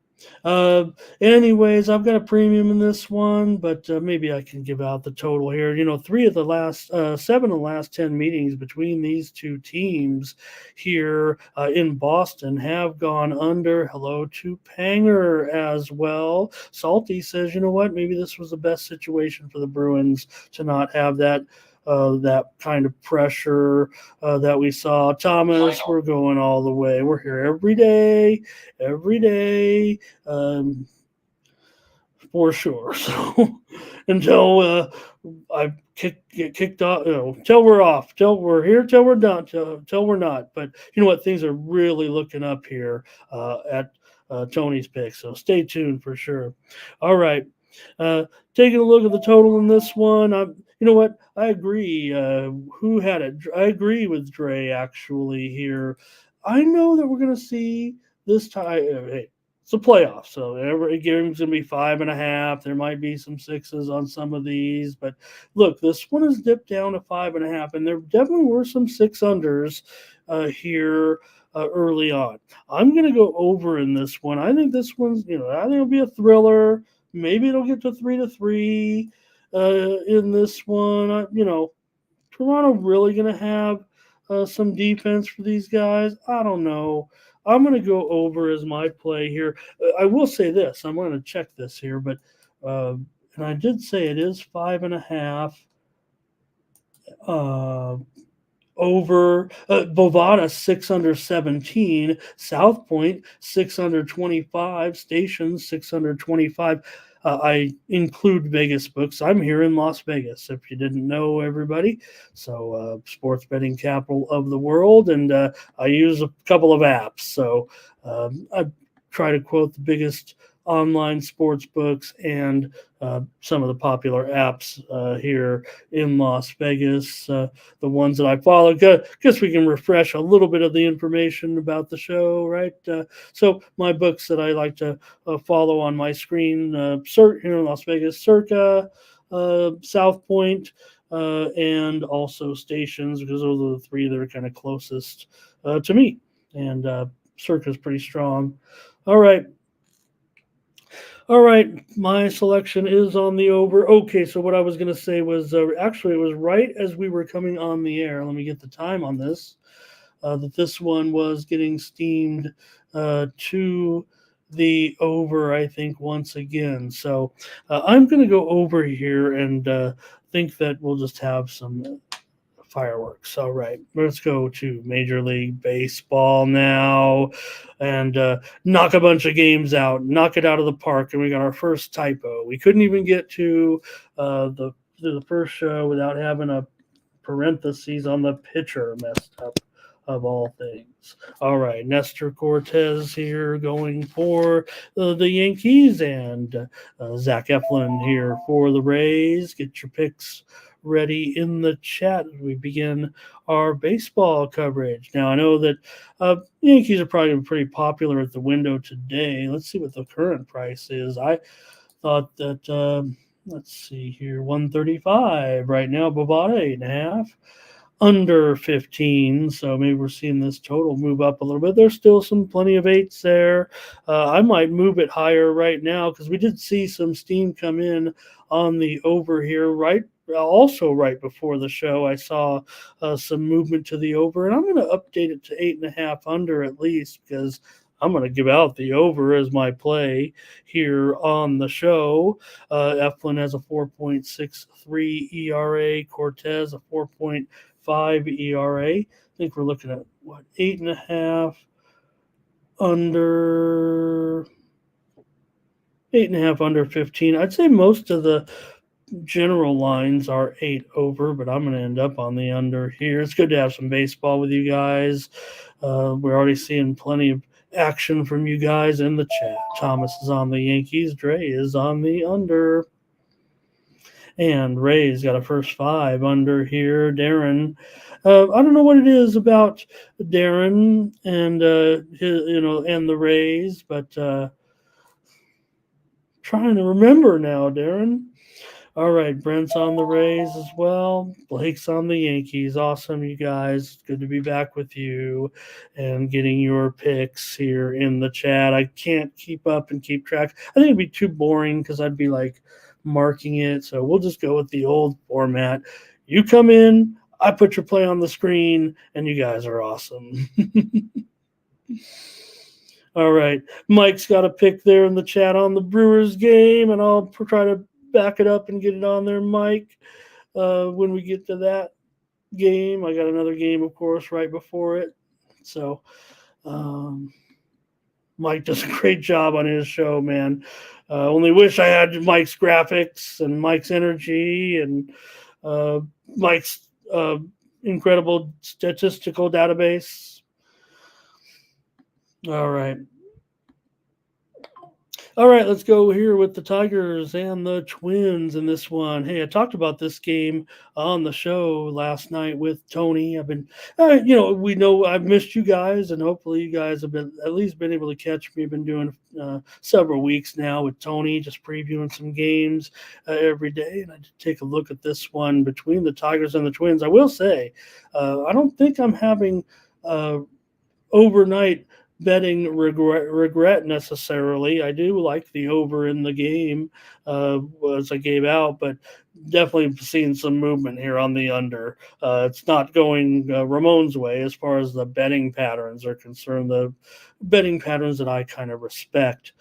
Anyways, I've got a premium in this one, but maybe I can give out the total here. 7 of the last 10 meetings between these two teams here in Boston have gone under. Hello to Panger as well. Salty says, you know what? Maybe this was the best situation for the Bruins to not have that kind of pressure that we saw. Thomas, we're going all the way. We're here every day, for sure. So until I get kicked off, till we're off, till we're here, till we're done, till we're not. But you know what? Things are really looking up here at Tony's pick. So stay tuned for sure. All right. Taking a look at the total in this one, you know what? I agree. Who had it? I agree with Dre actually here. I know that we're going to see this time. Hey, it's a playoff, so every game's going to be 5.5. There might be some 6s on some of these, but look, this one has dipped down to 5.5, and there definitely were some 6 unders here early on. I'm going to go over in this one. I think this one's, I think it'll be a thriller. Maybe it'll get to 3-3 in this one. Toronto really going to have some defense for these guys? I don't know. I'm going to go over as my play here. I will say this. I'm going to check this here, but and I did say it is 5.5. Over Bovada 6 under 17, South Point 6 under 25, Station 6 under 25. I include Vegas books. I'm here in Las Vegas, if you didn't know, everybody. So sports betting capital of the world, and I use a couple of apps. So I try to quote the biggest online sports books and some of the popular apps here in Las Vegas, the ones that I follow. Guess we can refresh a little bit of the information about the show, right? So my books that I like to follow on my screen, here in Las Vegas, Circa, South Point, and also Stations, because those are the 3 that are kind of closest to me. And Circa is pretty strong. All right, my selection is on the over. Okay, so what I was going to say was actually it was right as we were coming on the air. Let me get the time on this. That this one was getting steamed to the over, I think, once again. So I'm going to go over here and think that we'll just have some fireworks. All right, let's go to Major League Baseball now and knock a bunch of games out, knock it out of the park. And we got our first typo. We couldn't even get to the first show without having a parentheses on the pitcher messed up. of all things. All right, Nestor Cortez here going for the Yankees, and Zach Eflin here for the Rays. Get your picks ready in the chat as we begin our baseball coverage. Now, I know that Yankees are probably pretty popular at the window today. Let's see what the current price is. I thought that, let's see here, 135 right now. Bovada, 8.5. Under 15, so maybe we're seeing this total move up a little bit. There's still plenty of 8s there. I might move it higher right now because we did see some steam come in on the over here also right before the show. I saw some movement to the over, and I'm going to update it to 8.5 under at least, because I'm going to give out the over as my play here on the show. Eflin has a 4.63 ERA. Cortez a 4.5 ERA. I think we're looking at 8.5 under 8.5 under 15. I'd say most of the general lines are 8 over, but I'm going to end up on the under here. It's good to have some baseball with you guys. We're already seeing plenty of action from you guys in the chat. Thomas is on the Yankees. Dre is on the under. And Ray's got a first 5 under here. Darren, I don't know what it is about Darren and and the Rays, but trying to remember now, Darren. All right, Brent's on the Rays as well. Blake's on the Yankees. Awesome, you guys. Good to be back with you and getting your picks here in the chat. I can't keep up and keep track. I think it'd be too boring because I'd be like marking it. So we'll just go with the old format. You come in, I put your play on the screen, and you guys are awesome. All right, Mike's got a pick there in the chat on the Brewers game, and I'll try to back it up and get it on there, Mike. When we get to that game, I got another game, of course, right before it. So Mike does a great job on his show, man. Only wish I had Mike's graphics and Mike's energy and Mike's incredible statistical database. All right, let's go here with the Tigers and the Twins in this one. Hey, I talked about this game on the show last night with Tony. I've been, we know I've missed you guys, and hopefully you guys have at least been able to catch me. I've been doing several weeks now with Tony, just previewing some games every day, and I did take a look at this one between the Tigers and the Twins. I will say, I don't think I'm having overnight betting regret necessarily. I do like the over in the game as I gave out, but definitely seeing some movement here on the under. It's not going Ramon's way as far as the betting patterns are concerned, the betting patterns that I kind of respect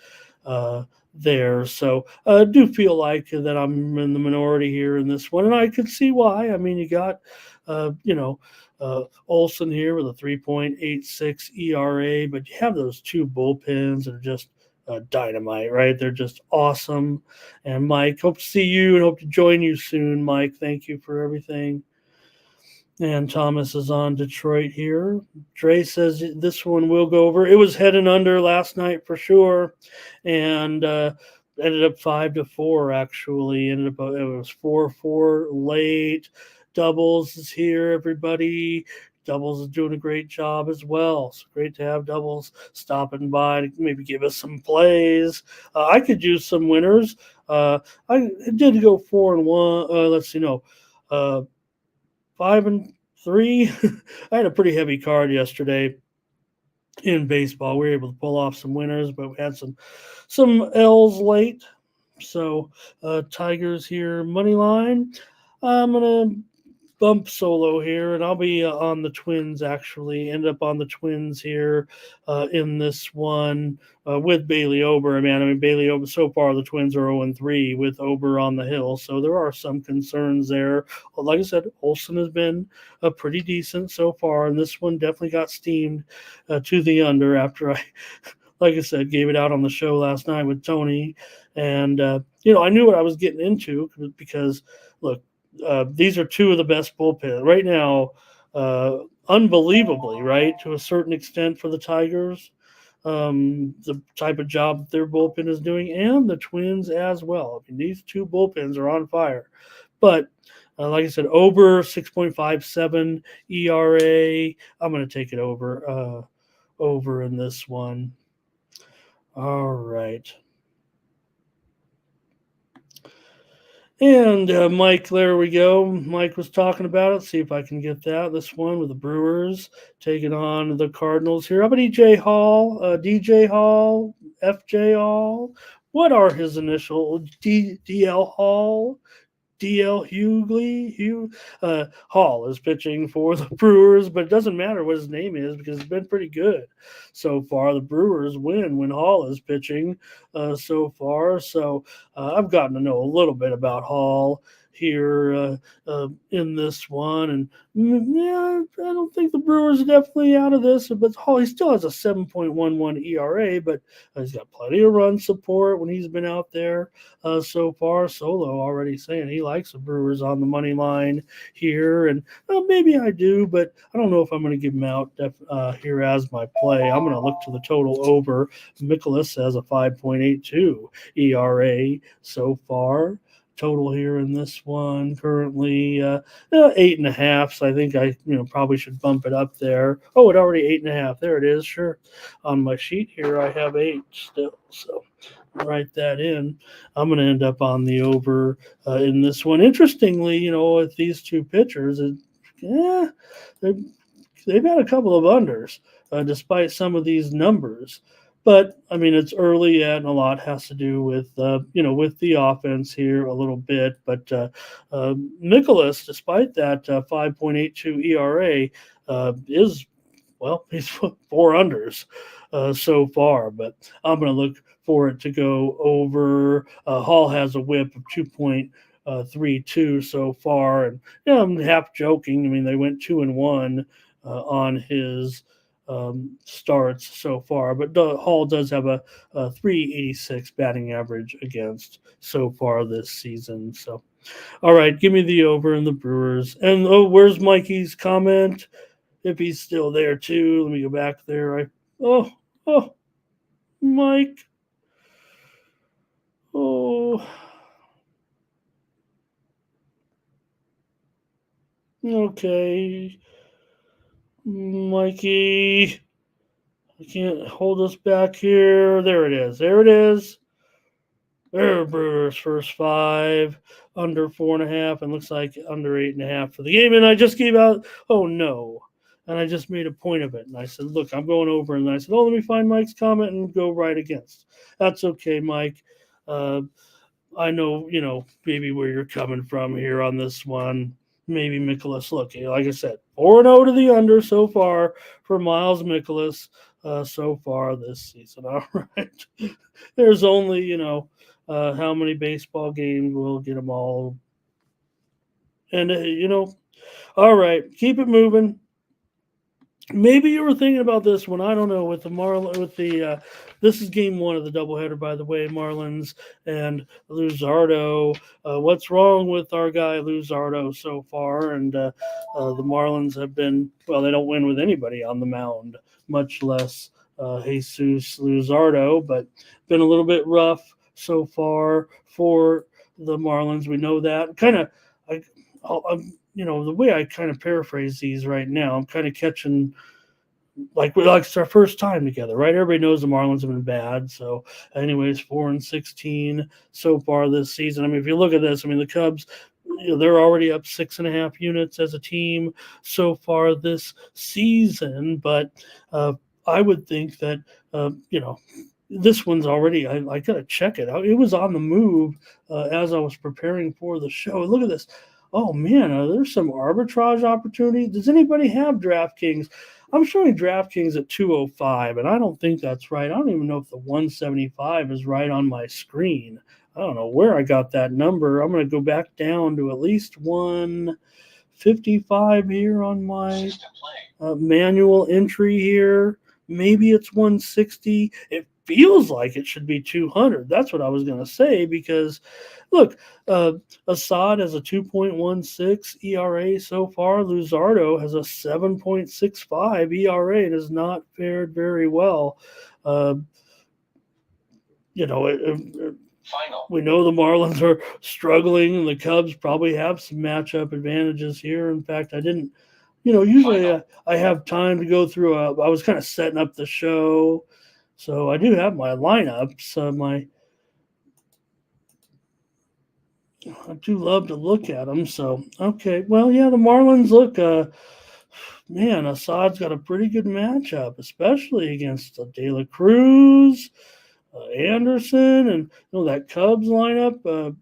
there. So I do feel like that I'm in the minority here in this one, and I can see why. I mean, you got, Olsen here with a 3.86 ERA, but you have those two bullpens that are just dynamite, right? They're just awesome. And Mike, hope to see you and hope to join you soon, Mike. Thank you for everything. And Thomas is on Detroit here. Dre says this one will go over. It was heading under last night for sure, and ended up 5-4 actually. It was 4-4 late. Doubles is here, everybody. Doubles is doing a great job as well. So great to have Doubles stopping by to maybe give us some plays. I could use some winners. I did go 4-1. Let's see, 5-3. I had a pretty heavy card yesterday in baseball. We were able to pull off some winners, but we had some L's late. So Tigers here, money line. I'm gonna bump solo here, and I'll be on the Twins, actually. End up on the Twins here in this one with Bailey Ober. Bailey Ober, so far the Twins are 0-3 with Ober on the hill, so there are some concerns there. Well, like I said, Olsen has been pretty decent so far, and this one definitely got steamed to the under after I, like I said, gave it out on the show last night with Tony. And, I knew what I was getting into because, look, these are two of the best bullpens right now. unbelievably, right, to a certain extent for the Tigers. The type of job their bullpen is doing, and the Twins as well. I mean, these two bullpens are on fire. But like I said, over 6.57 ERA. I'm going to take it over in this one. All right. And Mike, there we go. Mike was talking about it. See if I can get that. This one with the Brewers taking on the Cardinals here. How about DJ Hall? DJ Hall? FJ Hall? What are his initials? DL Hall? DL Hall is pitching for the Brewers, but it doesn't matter what his name is because it's been pretty good so far. The Brewers win when Hall is pitching so far. So I've gotten to know a little bit about Hall here in this one. And yeah, I don't think the Brewers are definitely out of this, but Hall, he still has a 7.11 ERA, but he's got plenty of run support when he's been out there so far. Solo already saying he likes the Brewers on the money line here, and maybe I do, but I don't know if I'm going to give him out here as my play. I'm going to look to the total over. Mikolas has a 5.82 ERA so far. Total here in this one currently 8.5. So I think I probably should bump it up there. Oh, it already 8.5. There it is. Sure, on my sheet here I have 8 still. So write that in. I'm going to end up on the over in this one. Interestingly, with these two pitchers, they've had a couple of unders despite some of these numbers. But I mean, it's early yet, and a lot has to do with with the offense here a little bit. But Mikolas, despite that 5.82 ERA, is he's 4 unders so far. But I'm going to look for it to go over. Hall has a whip of 2.32 so far, and I'm half joking. I mean, they went 2-1 on his starts so far, but Hall does have a 386 batting average against so far this season. So, all right, give me the over in the Brewers. And where's Mikey's comment? If he's still there too, let me go back there. Mike. Oh, okay. Mikey, I can't hold us back here. There it is. There it is. There, Brewers first 5, under 4.5, and looks like under 8.5 for the game. And I just gave out, oh no. And I just made a point of it. And I said, look, I'm going over. And I said, let me find Mike's comment and go right against. That's okay, Mike. I know, maybe where you're coming from here on this one. Maybe Mikolas. Look, like I said, 4-0 to the under so far for Miles Mikolas so far this season. All right. There's only, how many baseball games will get them all. And, all right, keep it moving. Maybe you were thinking about this one. I don't know. With the this is game 1 of the doubleheader, by the way, Marlins and Luzardo. What's wrong with our guy Luzardo so far? And the Marlins have been, they don't win with anybody on the mound, much less Jesus Luzardo, but been a little bit rough so far for the Marlins. We know that. The way I kind of paraphrase these right now, I'm kind of catching like it's our first time together, right? Everybody knows the Marlins have been bad. So anyways, 4-16 so far this season. I mean, if you look at this, I mean, the Cubs, they're already up 6.5 units as a team so far this season. But I would think that, this one's already, I got to check it out. It was on the move as I was preparing for the show. Look at this. Oh, man, there's some arbitrage opportunity. Does anybody have DraftKings? I'm showing DraftKings at 205, and I don't think that's right. I don't even know if the 175 is right on my screen. I don't know where I got that number. I'm going to go back down to at least 155 here on my manual entry here. Maybe it's 160. feels like it should be 200. That's what I was going to say because, look, Assad has a 2.16 ERA so far. Luzardo has a 7.65 ERA and has not fared very well. You know, we know the Marlins are struggling, and the Cubs probably have some matchup advantages here. In fact, I didn't, usually I have time to go through. I was kind of setting up the show, so I do have my lineups. I do love to look at them. So, okay. Well, yeah, the Marlins look, man, Assad's got a pretty good matchup, especially against De La Cruz, Anderson, and that Cubs lineup,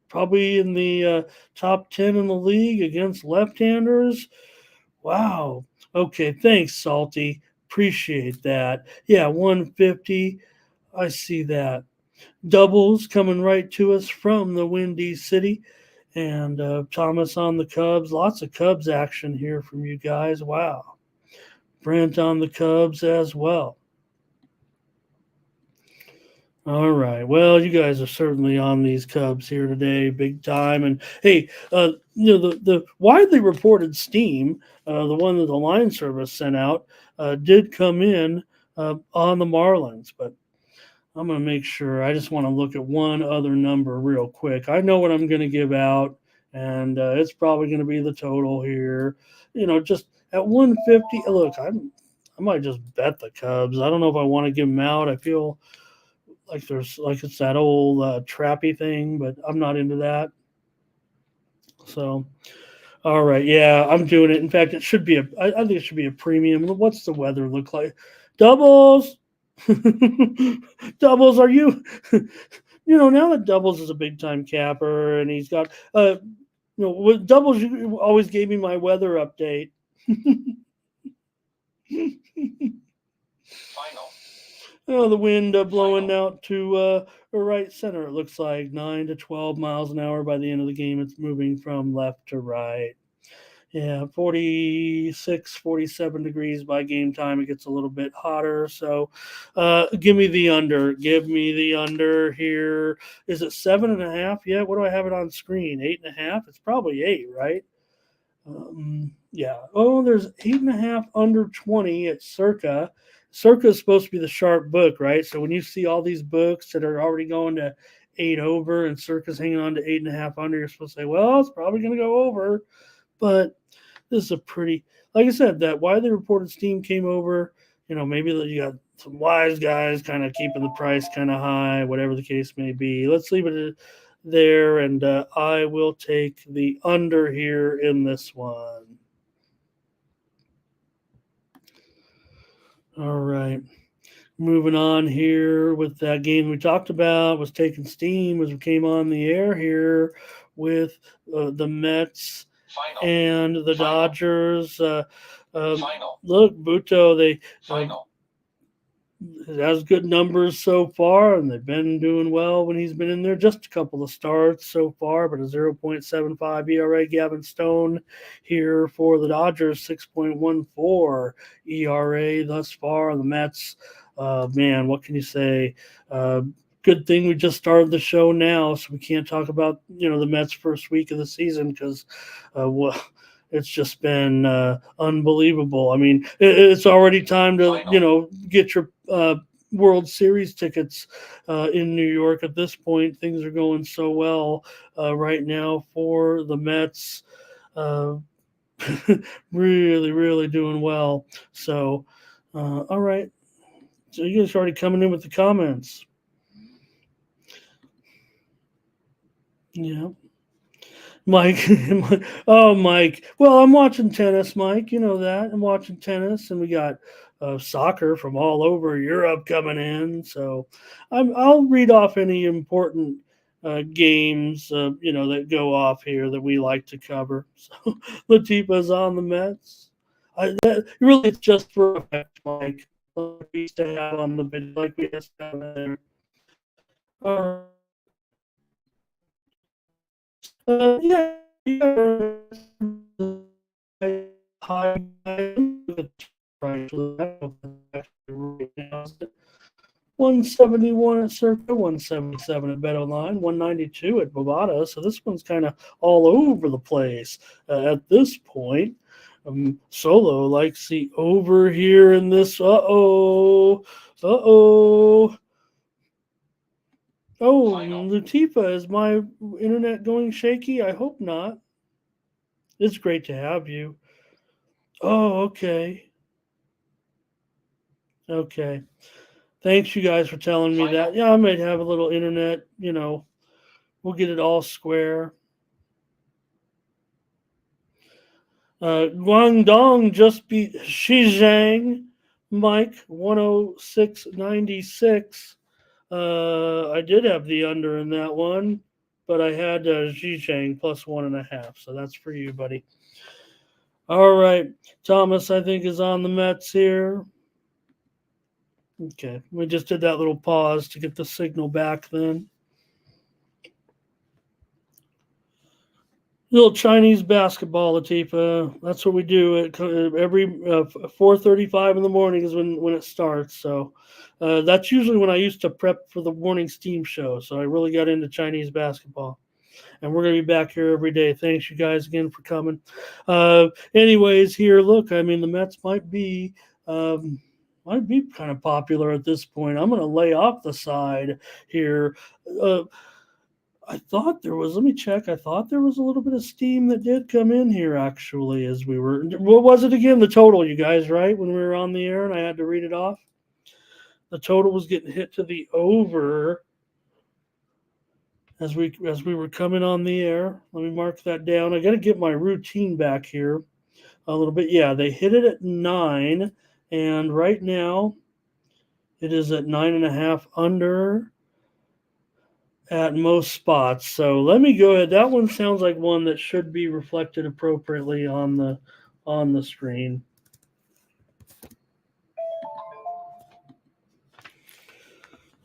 probably in the top 10 in the league against left-handers. Wow. Okay, thanks, Salty. Appreciate that. Yeah, 150. I see that. Doubles coming right to us from the Windy City. And Thomas on the Cubs. Lots of Cubs action here from you guys. Wow. Brent on the Cubs as well. All right. Well, you guys are certainly on these Cubs here today, big time. And hey, the widely reported steam, the one that the line service sent out, did come in on the Marlins. But I'm going to make sure. I just want to look at one other number real quick. I know what I'm going to give out, and it's probably going to be the total here. Just at 150. Look, I might just bet the Cubs. I don't know if I want to give them out. I feel like it's that old trappy thing, but I'm not into that. So, all right, yeah, I'm doing it. In fact, it should be I think it should be a premium. What's the weather look like? Doubles, doubles. Are you? Now that Doubles is a big time capper, and he's got with Doubles, you always gave me my weather update. The wind blowing out to right center. It looks like 9 to 12 miles an hour by the end of the game. It's moving from left to right. Yeah, 46, 47 degrees by game time. It gets a little bit hotter. So give me the under. Give me the under here. Is it 7.5 yet? What do I have it on screen? 8.5? It's probably 8, right? Yeah. Oh, there's 8.5 under 20 at Circa. Circa is supposed to be the sharp book, right? So when you see all these books that are already going to 8 over and Circa's hanging on to 8.5 under, you're supposed to say, well, it's probably going to go over. But this is a pretty, like I said, that widely reported steam came over. Maybe you got some wise guys kind of keeping the price kind of high, whatever the case may be. Let's leave it there, and I will take the under here in this one. All right. Moving on here with that game we talked about was taking steam as we came on the air here with the Mets and the Dodgers. Look, Buto, has good numbers so far, and they've been doing well when he's been in there. Just a couple of starts so far, but a 0.75 ERA. Gavin Stone here for the Dodgers, 6.14 ERA thus far. The Mets, man, what can you say? Good thing we just started the show now, so we can't talk about the Mets' first week of the season because, it's just been unbelievable. I mean, it's already time to get your World Series tickets in New York. At this point, things are going so well right now for the Mets. Really, really doing well. So, all right. So you guys are already coming in with the comments. Yeah. Mike, oh, Mike. Well, I'm watching tennis, Mike. You know that. I'm watching tennis, and we got soccer from all over Europe coming in. So I'll read off any important games, that go off here that we like to cover. So Latifa's on the Mets. Really, it's just for effect, Mike. Like we used to have on the video, like we used to have there. Yeah. High. 171 at Circa, 177 at BetOnline, 192 at Bovada. So this one's kind of all over the place at this point. Solo likes the over here in this. Uh-oh. Oh, Latifa, is my internet going shaky? I hope not. It's great to have you. Oh, okay. Okay. Thanks, you guys, for telling me that. Yeah, I might have a little internet, we'll get it all square. Guangdong just beat Xizang, Mike, 106.96. I did have the under in that one, but I had Xizang plus 1.5. So that's for you, buddy. All right. Thomas, I think, is on the Mets here. Okay. We just did that little pause to get the signal back then. Little Chinese basketball, Latifa. That's what we do at every 4:35 in the morning is when it starts. So that's usually when I used to prep for the morning steam show. So I really got into Chinese basketball. And we're going to be back here every day. Thanks, you guys, again for coming. Anyways, here, look, I mean, the Mets might be kind of popular at this point. I'm going to lay off the side here. I thought there was, let me check. I thought there was a little bit of steam that did come in here, actually, as we were. What was it again? The total, you guys, right? When we were on the air and I had to read it off? The total was getting hit to the over as we were coming on the air. Let me mark that down. I got to get my routine back here a little bit. Yeah, they hit it at 9, and right now it is at 9.5 under at most spots. So let me go ahead. That one sounds like one that should be reflected appropriately on the screen.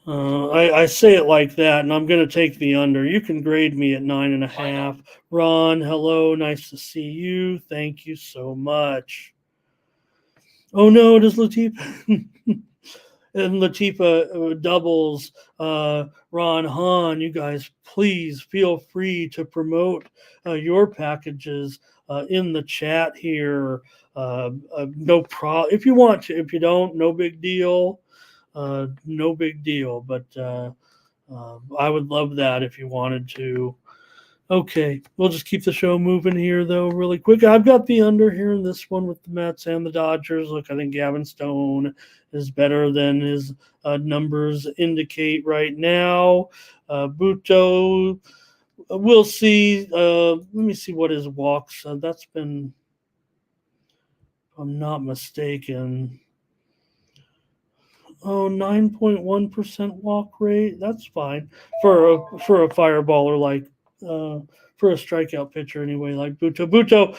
I say it like that, and I'm going to take the under. You can grade me at 9.5. Ron, hello. Nice to see you. Thank you so much. Oh, no, it is Latifa. And Latifa doubles. Ron Hahn, you guys, please feel free to promote your packages in the chat here. No problem. If you want to. If you don't, no big deal. No big deal. But I would love that if you wanted to. Okay, we'll just keep the show moving here, though, really quick. I've got the under here in this one with the Mets and the Dodgers. Look, I think Gavin Stone is better than his numbers indicate right now. Buto, we'll see. Let me see what his walks. That's been, if I'm not mistaken, 9.1% walk rate. That's fine for a fireballer like for a strikeout pitcher anyway, like Buto. Buto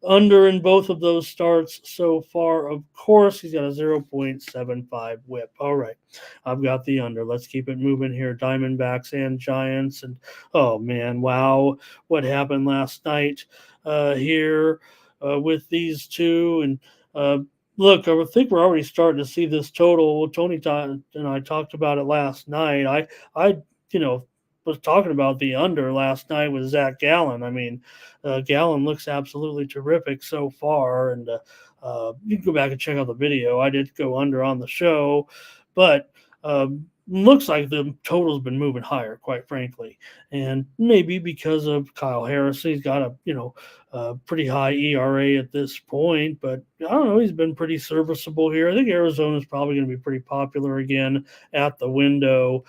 under in both of those starts so far. Of course, he's got a 0.75 whip. All right, I've got the under. Let's keep it moving here. Diamondbacks and Giants, and oh man, wow, what happened last night here with these two and. Look, I think we're already starting to see this total. Tony and I talked about it last night. I was talking about the under last night with Zach Gallen. I mean, Gallen looks absolutely terrific so far, and you can go back and check out the video. I did go under on the show, but looks like the total's been moving higher, quite frankly, and maybe because of Kyle Harris. He's got a pretty high ERA at this point, but I don't know. He's been pretty serviceable here. I think Arizona's probably going to be pretty popular again at the window.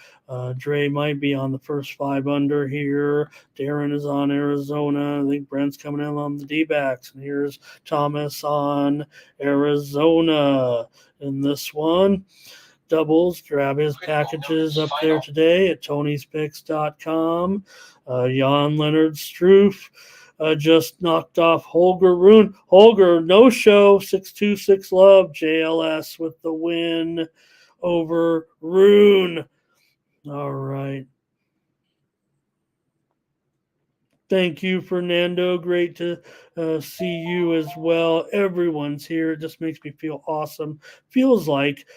Dre might be on the first 5 under here. Darren is on Arizona. I think Brent's coming in on the D-backs, and here's Thomas on Arizona in this one. Doubles, grab his packages up there today at Tony'sPicks.com. Jan Leonard Struff just knocked off Holger Rune. Holger, no show, 626 love. JLS with the win over Rune. All right. Thank you, Fernando. Great to see you as well. Everyone's here. It just makes me feel awesome. Feels like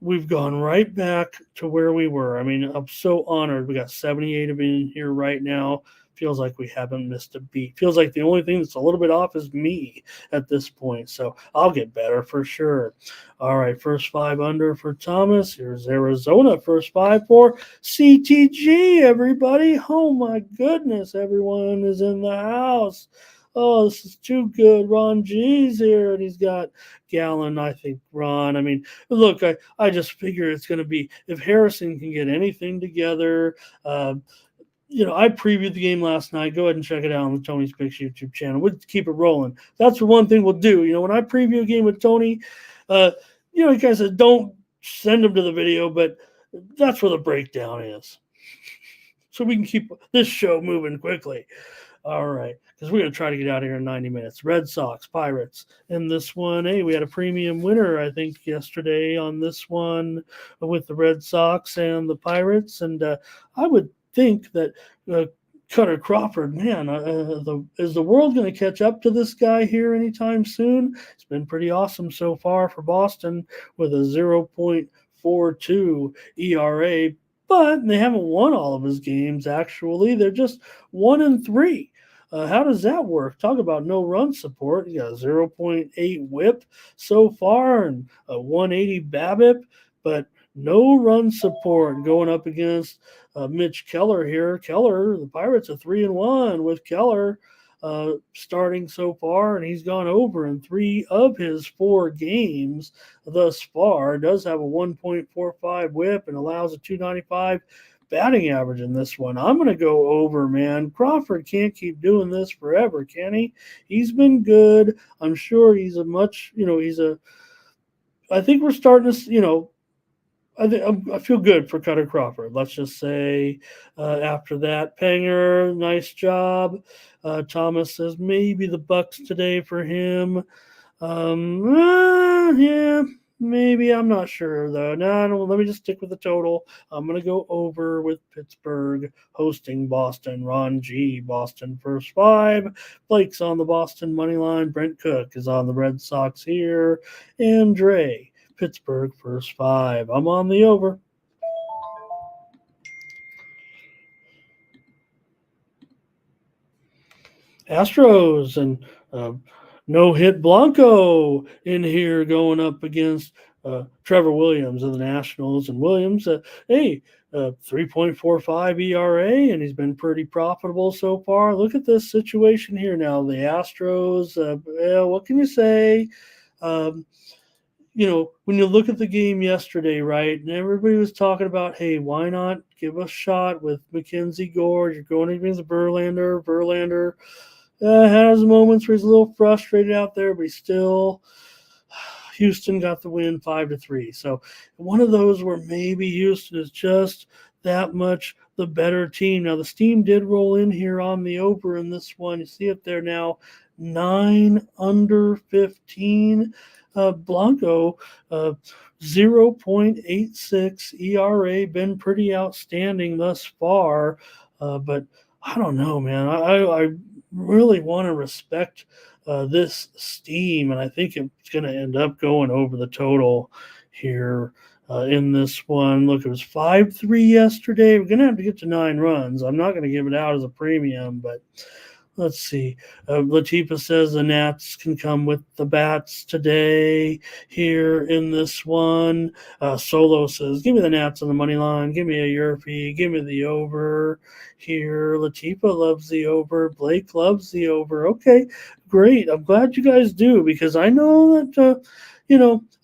we've gone right back to where we were. I mean, I'm so honored. We got 78 of in here right now. Feels like we haven't missed a beat. Feels like the only thing that's a little bit off is me at this point. So I'll get better for sure. All right, first 5 under for Thomas. Here's Arizona. First 5 for CTG, everybody. Oh my goodness, everyone is in the house. Oh, this is too good. Ron G's here, and he's got Gallon, I think, Ron. I mean, look, I just figure it's going to be, if Harrison can get anything together, I previewed the game last night. Go ahead and check it out on the Tony's Picks YouTube channel. We'll keep it rolling. That's the one thing we'll do. When I preview a game with Tony, he kind of says, don't send him to the video, but that's where the breakdown is. So we can keep this show moving quickly. All right, because we're going to try to get out of here in 90 minutes. Red Sox, Pirates. In this one, hey, we had a premium winner, I think, yesterday on this one with the Red Sox and the Pirates. And I would think that Cutter Crawford, man, is the world going to catch up to this guy here anytime soon? It's been pretty awesome so far for Boston with a 0.42 ERA, but they haven't won all of his games, actually. They're just 1-3. How does that work? Talk about no run support. You got a 0.8 whip so far and a 180 BABIP, but no run support going up against Mitch Keller here. Keller, the Pirates are 3-1 with Keller starting so far, and he's gone over in 3 of his 4 games thus far. Does have a 1.45 whip and allows a 295 batting average in this one. I'm going to go over, man. Crawford can't keep doing this forever, can he? He's been good. I'm sure he's I think we're starting to, I feel good for Cutter Crawford. Let's just say after that, Panger, nice job. Thomas says maybe the Bucks today for him. Yeah, maybe. I'm not sure, though. No, let me just stick with the total. I'm going to go over with Pittsburgh hosting Boston. Ron G, Boston first 5. Blake's on the Boston money line. Brent Cook is on the Red Sox here. And Dre, Pittsburgh first 5. I'm on the over. Astros and no-hit Blanco in here going up against Trevor Williams of the Nationals. And Williams, 3.45 ERA, and he's been pretty profitable so far. Look at this situation here now. The Astros, what can you say? When you look at the game yesterday, right, and everybody was talking about, hey, why not give a shot with Mackenzie Gore? You're going against Verlander. Verlander has moments where he's a little frustrated out there, but he's still – Houston got the win 5-3. So one of those where maybe Houston is just that much the better team. Now, the Steam did roll in here on the over in this one. You see it there now, 9 under 15. Blanco, 0.86 ERA, been pretty outstanding thus far. But I don't know, man. I really want to respect this Steam, and I think it's going to end up going over the total here in this one. Look, it was 5-3 yesterday. We're going to have to get to 9 runs. I'm not going to give it out as a premium, but let's see. Latifa says the Nats can come with the bats today here in this one. Solo says, give me the Nats on the money line. Give me a Yerfie. Give me the over here. Latifa loves the over. Blake loves the over. Okay, great. I'm glad you guys do, because I know that,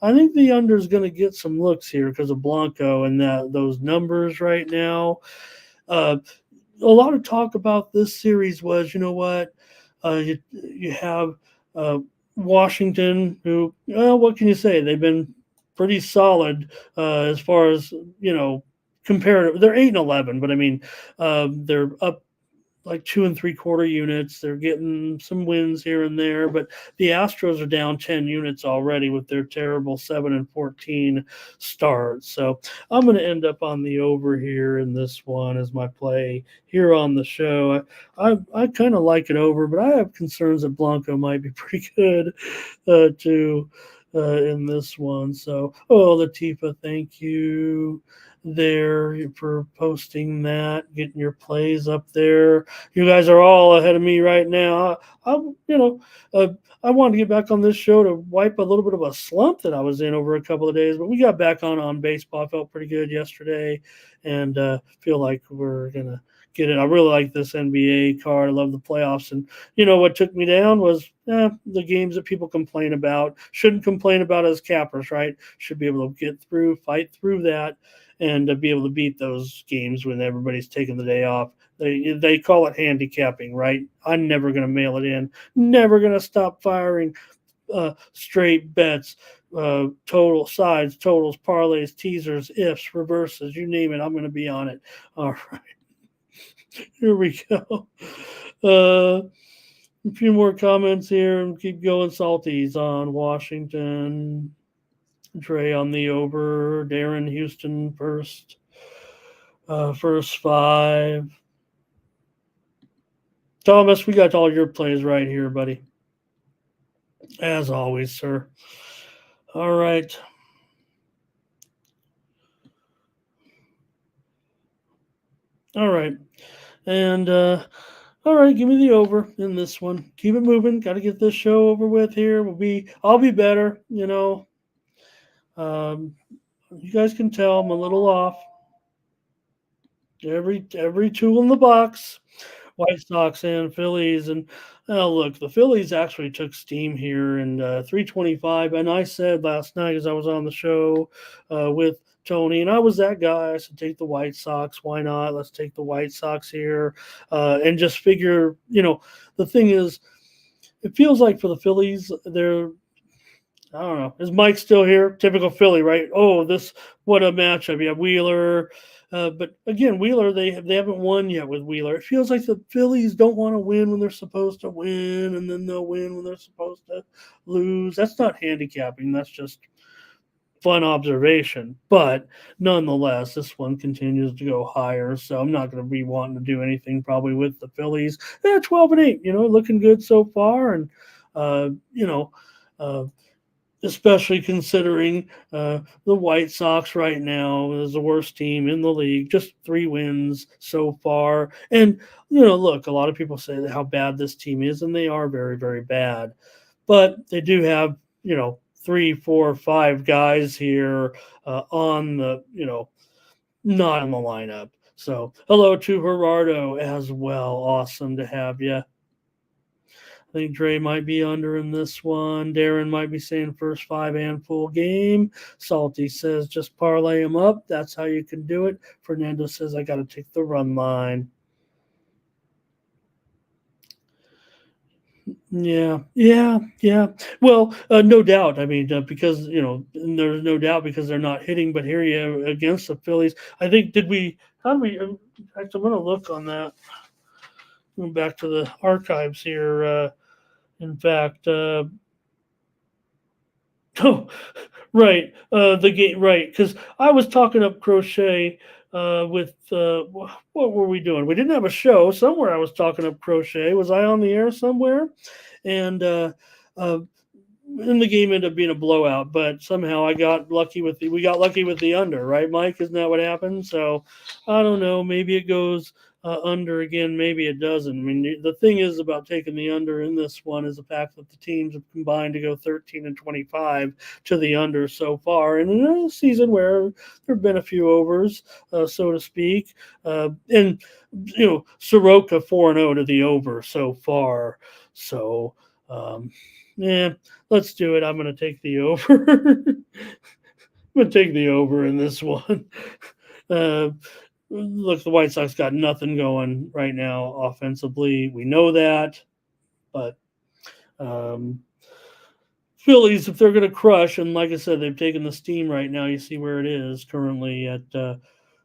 I think the under is going to get some looks here because of Blanco and those numbers right now. A lot of talk about this series was, you have Washington, who, what can you say? They've been pretty solid as far as, comparative. They're 8-11, but I mean, they're up like 2 3/4 units. They're getting some wins here and there, but the Astros are down 10 units already with their terrible 7-14 start. So I'm going to end up on the over here in this one as my play here on the show. I kind of like it over, but I have concerns that Blanco might be pretty good too. in this one. So, oh, Latifa, thank you there for posting that, getting your plays up there. You guys are all ahead of me right now. Uh, I wanted to get back on this show to wipe a little bit of a slump that I was in over a couple of days, but we got back on baseball. I felt pretty good yesterday, and feel like we're gonna get it. I really like this NBA card. I love the playoffs, and what took me down was the games that people complain about. Shouldn't complain about as cappers, right? Should be able to get through, fight through that, and be able to beat those games when everybody's taking the day off. They call it handicapping, right? I'm never going to mail it in. Never going to stop firing straight bets, total sides, totals, parlays, teasers, ifs, reverses, you name it. I'm going to be on it. All right, here we go. A few more comments here and keep going. Salties on Washington. Trey on the over. Darren Houston first. First five. Thomas, we got all your plays right here, buddy. As always, sir. All right. All right. And all right, give me the over in this one. Keep it moving. Got to get this show over with here. I'll be better, you guys can tell I'm a little off. Every tool in the box. White Sox and Phillies. And look, the Phillies actually took steam here in 325. And I said last night as I was on the show with Tony, and I was that guy. I said, take the White Sox. Why not? Let's take the White Sox here and just figure, the thing is, it feels like for the Phillies, I don't know. Is Mike still here? Typical Philly, right? Oh, what a matchup. You have Wheeler. But again, Wheeler, they haven't won yet with Wheeler. It feels like the Phillies don't want to win when they're supposed to win, and then they'll win when they're supposed to lose. That's not handicapping. That's just fun observation. But nonetheless, this one continues to go higher. So I'm not going to be wanting to do anything probably with the Phillies. They're 12-8, looking good so far. And, especially considering the White Sox right now is the worst team in the league, just 3 wins so far. And, look, a lot of people say how bad this team is, and they are very, very bad. But they do have, 3, 4, 5 guys here on the, not in the lineup. So hello to Gerardo as well. Awesome to have you. I think Dre might be under in this one. Darren might be saying first 5 and full game. Salty says just parlay him up. That's how you can do it. Fernando says I got to take the run line. Yeah. Well, no doubt. I mean, because there's no doubt because they're not hitting. But here you have against the Phillies. I think how did we? In fact, I'm going to look on that. Going back to the archives here. In fact, oh, right, the game, right? Because I was talking up Crochet with what were we doing? We didn't have a show. Somewhere I was talking up Crochet. Was I on the air somewhere? And the game ended up being a blowout, but somehow we got lucky with the under, right, Mike? Isn't that what happened? So I don't know. Maybe it goes under again. Maybe it doesn't. I mean, the thing is about taking the under in this one is the fact that the teams have combined to go 13-25 to the under so far, and in a season where there have been a few overs, so to speak, and Soroka 4-0 to the over so far. So. Yeah, let's do it. I'm going to take the over. I'm going to take the over in this one. Look, the White Sox got nothing going right now offensively. We know that. But Phillies, if they're going to crush, and like I said, they've taken the steam right now. You see where it is currently at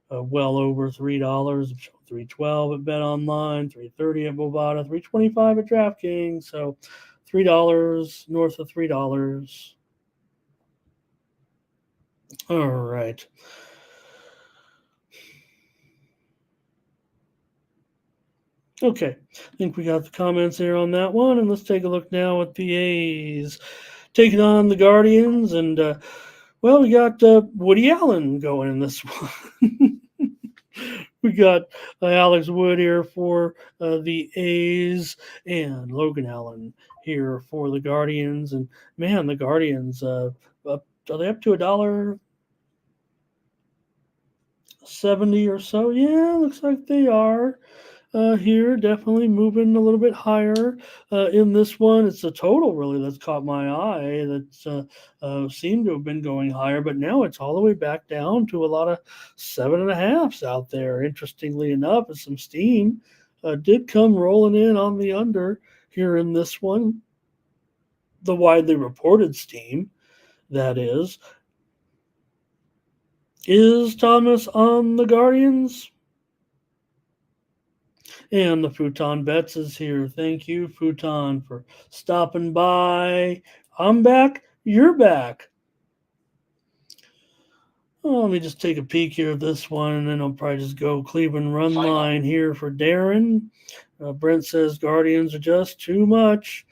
well over $3, $3.12 at Bet Online, $3.30 at Bovada, $3.25 at DraftKings. So $3, north of $3. All right. Okay. I think we got the comments there on that one. And let's take a look now at the A's. taking on the Guardians, and well, we got Woody Allen going in this one. We got Alex Wood here for the A's and Logan Allen here for the Guardians. And man, the Guardians, are they up to $1.70 or so? Yeah, looks like they are. Here, definitely moving a little bit higher in this one. It's the total really that's caught my eye. That's seemed to have been going higher, but now it's all the way back down to a lot of 7.5s out there. Interestingly enough, and some steam did come rolling in on the under here in this one. The widely reported steam, that is. Is Thomas on the Guardians? And the Futon Bets is here. Thank you, Futon, for stopping by. I'm back. You're back. Oh, let me just take a peek here at this one, and then I'll probably just go Cleveland run line here for Darren. Brent says Guardians are just too much.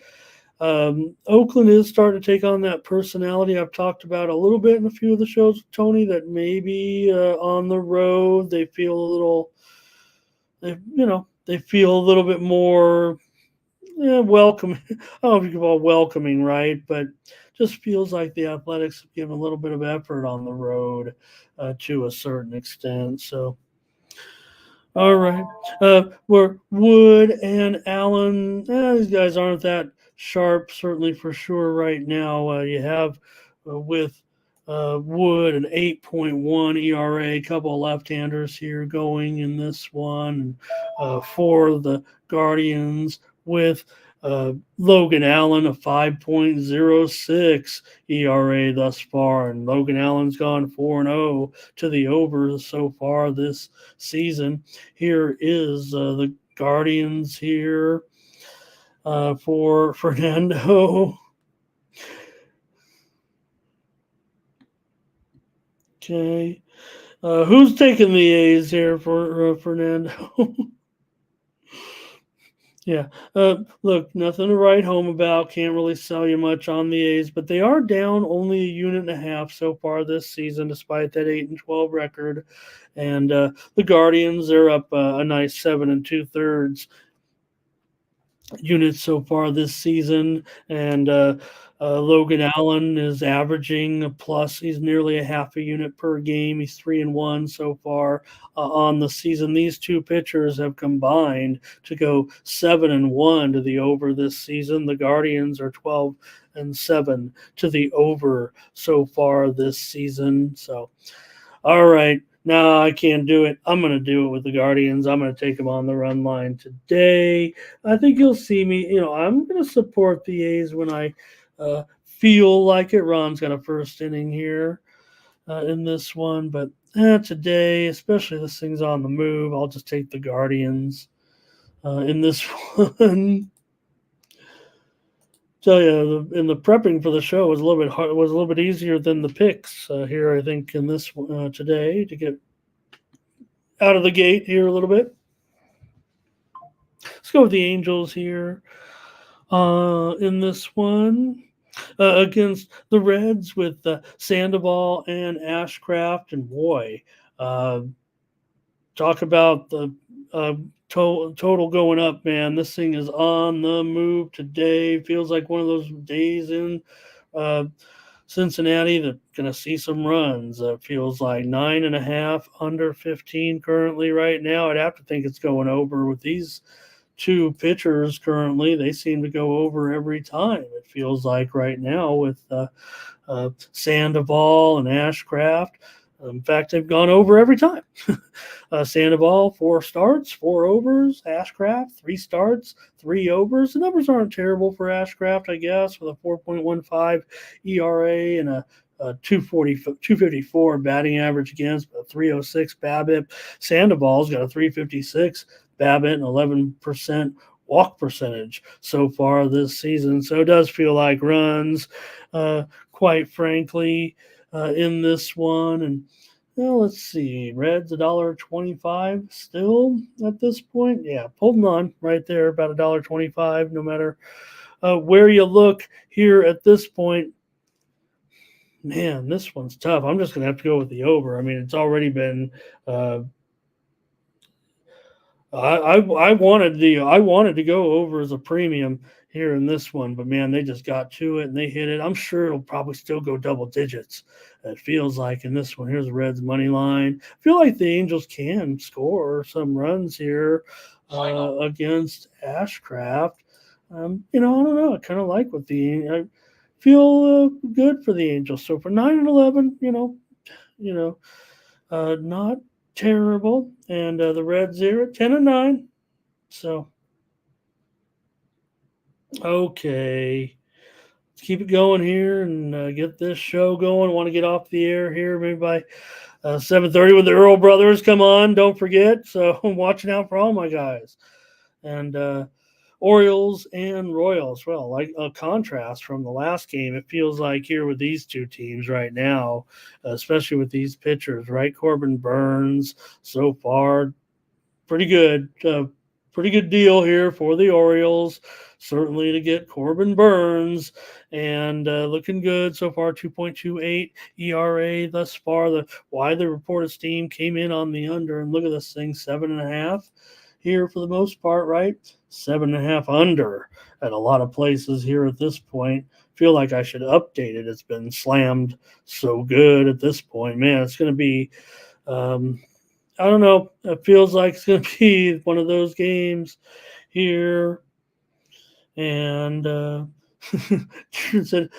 Oakland is starting to take on that personality I've talked about a little bit in a few of the shows with Tony, that maybe on the road they feel a little, they feel a little bit more welcoming. I don't know if you can call it welcoming, right? But just feels like the Athletics have given a little bit of effort on the road to a certain extent. So, all right. Where Wood and Allen, these guys aren't that sharp, certainly for sure right now. You have with Wood an 8.1 ERA, a couple of left-handers here going in this one. For the Guardians with Logan Allen, a 5.06 ERA thus far, and Logan Allen's gone 4-0 to the over so far this season. Here is the Guardians here for Fernando. Okay. Who's taking the A's here for Fernando? Yeah. Look, nothing to write home about. Can't really sell you much on the A's, but they are down only 1.5 so far this season, despite that 8-12 record. And the Guardians, they're up a nice 7 2/3 units so far this season. And Logan Allen is averaging a plus. He's nearly a half a unit per game. He's 3-1 so far on the season. These two pitchers have combined to go 7-1 to the over this season. The Guardians are 12-7 to the over so far this season. So, all right. No, I can't do it. I'm going to do it with the Guardians. I'm going to take them on the run line today. I think you'll see me. I'm going to support the A's when I feel like it. Ron's got a first inning here in this one. But today, especially this thing's on the move, I'll just take the Guardians in this one. Tell you, in the prepping for the show was a little bit hard. Was a little bit easier than the picks here. I think in this today to get out of the gate here a little bit. Let's go with the Angels here in this one against the Reds with Sandoval and Ashcraft. And boy, talk about the total going up, man. This thing is on the move today. Feels like one of those days in Cincinnati that's going to see some runs. Feels like 9.5 under 15 currently right now. I'd have to think it's going over with these two pitchers currently. They seem to go over every time, it feels like right now with Sandoval and Ashcraft. In fact, they've gone over every time. Sandoval, 4 starts, 4 overs. Ashcraft, 3 starts, 3 overs. The numbers aren't terrible for Ashcraft, I guess, with a 4.15 ERA and a 254 batting average against, a 306 BABIP. Sandoval's got a 356 BABIP and 11% walk percentage so far this season. So it does feel like runs, quite frankly, in this one. And let's see, Reds $1.25 still at this point. Yeah, holding on right there, about $1.25, no matter where you look here at this point, man, this one's tough. I'm just going to have to go with the over. I mean, it's already been. I wanted to go over as a premium here in this one, but man, they just got to it and they hit it. I'm sure it'll probably still go double digits. It feels like in this one. Here's the Reds money line. I feel like the Angels can score some runs here against Ashcraft. I don't know. I kind of like what I feel good for the Angels. So for 9-11, not terrible. And the Reds here at 10-9. So, okay. Let's keep it going here and get this show going. I want to get off the air here maybe by 7:30 with the Earl brothers. Come on, don't forget. So I'm watching out for all my guys. And Orioles and Royals. Well, like a contrast from the last game, it feels like here with these two teams right now, especially with these pitchers, right? Corbin Burns so far, pretty good deal here for the Orioles. Certainly to get Corbin Burns and looking good so far. 2.28 ERA thus far. The widely reported steam came in on the under, and look at this thing, 7.5 here for the most part, right? 7.5 under at a lot of places here at this point. Feel like I should update it. It's been slammed so good at this point. Man, it's going to be I don't know. It feels like it's going to be one of those games here. And said,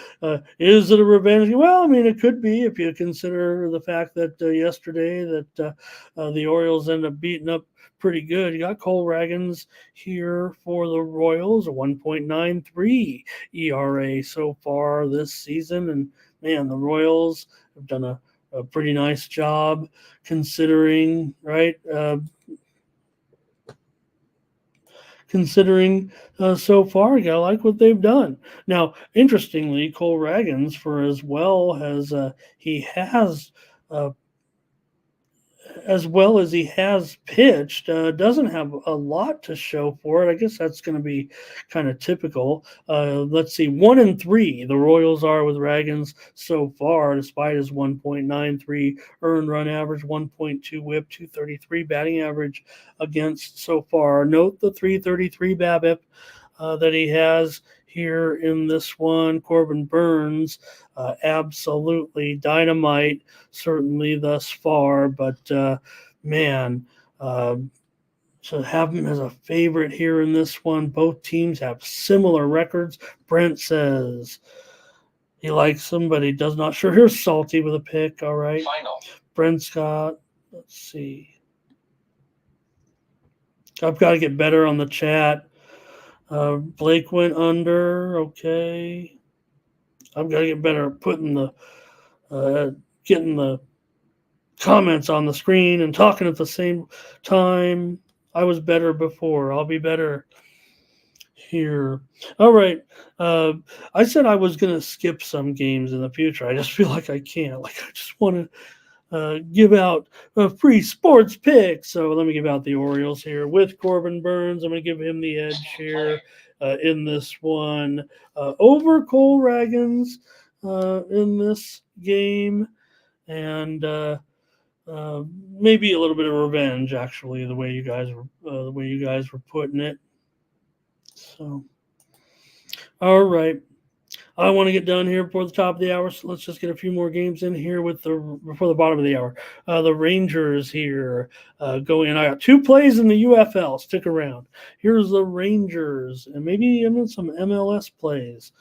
is it a revenge? Well, I mean, it could be if you consider the fact that yesterday that the Orioles ended up beating up pretty good. You got Cole Ragans here for the Royals, a 1.93 ERA so far this season. And, man, the Royals have done a pretty nice job considering, right? Considering so far, I like what they've done. Now, interestingly, Cole Ragans, for as well as he has as well as he has pitched, doesn't have a lot to show for it. I guess that's going to be kind of typical. Let's see, 1-3 the Royals are with Ragans so far, despite his 1.93 earned run average, 1.2 whip, 233 batting average against so far. Note the 333 BABIP that he has here in this one. Corbin Burns, absolutely dynamite, certainly thus far. But man, to have him as a favorite here in this one. Both teams have similar records. Brent says he likes him, but he does not. Sure, here's Salty with a pick. All right. Final. Brent Scott. Let's see. I've got to get better on the chat. Blake went under. Okay. I've got to get better at putting getting the comments on the screen and talking at the same time. I was better before. I'll be better here. All right. I said I was going to skip some games in the future. I just feel like I can't. Like, I just want to give out a free sports pick. So let me give out the Orioles here with Corbin Burns. I'm going to give him the edge here in this one over Cole Ragans in this game. And maybe a little bit of revenge, actually, the way you guys were putting it. So, all right. I want to get done here before the top of the hour, so let's just get a few more games in here before the bottom of the hour. The Rangers here going in. I got two plays in the UFL. Stick around. Here's the Rangers, and maybe even some MLS plays.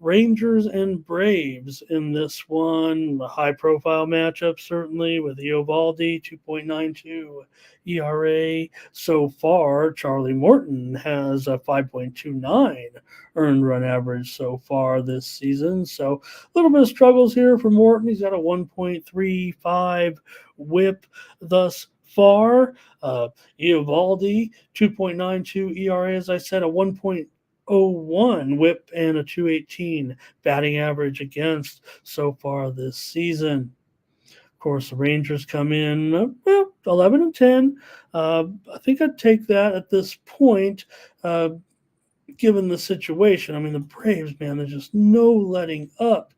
Rangers and Braves in this one. A high-profile matchup, certainly, with Eovaldi, 2.92 ERA. So far, Charlie Morton has a 5.29 earned run average so far this season. So a little bit of struggles here for Morton. He's got a 1.35 whip thus far. Eovaldi, 2.92 ERA, as I said, a 1.01 whip and a 218 batting average against so far this season. Of course, the Rangers come in 11-10. I think I'd take that at this point. given the situation. I mean, the Braves, man, there's just no letting up.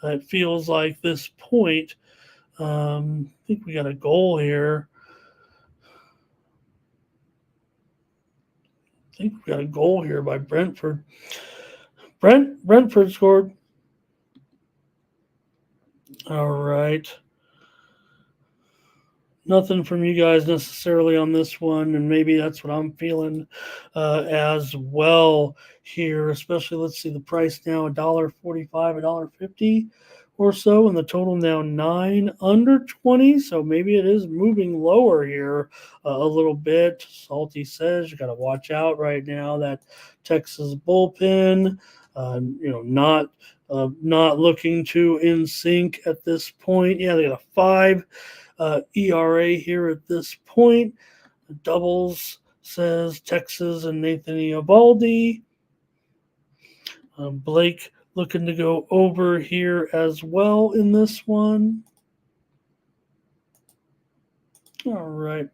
It feels like this point. I think we got a goal here. I think we got a goal here by Brentford. Brentford scored. All right. Nothing from you guys necessarily on this one, and maybe that's what I'm feeling as well here. Especially, let's see the price now: $1.45, $1.50 or so, and the total now 9 under 20. So maybe it is moving lower here a little bit. Salty says you got to watch out right now. That Texas bullpen, not looking too in sync at this point. Yeah, they got a 5. ERA here at this point. Doubles says Texas and Nathan Eovaldi. Blake looking to go over here as well in this one. All right.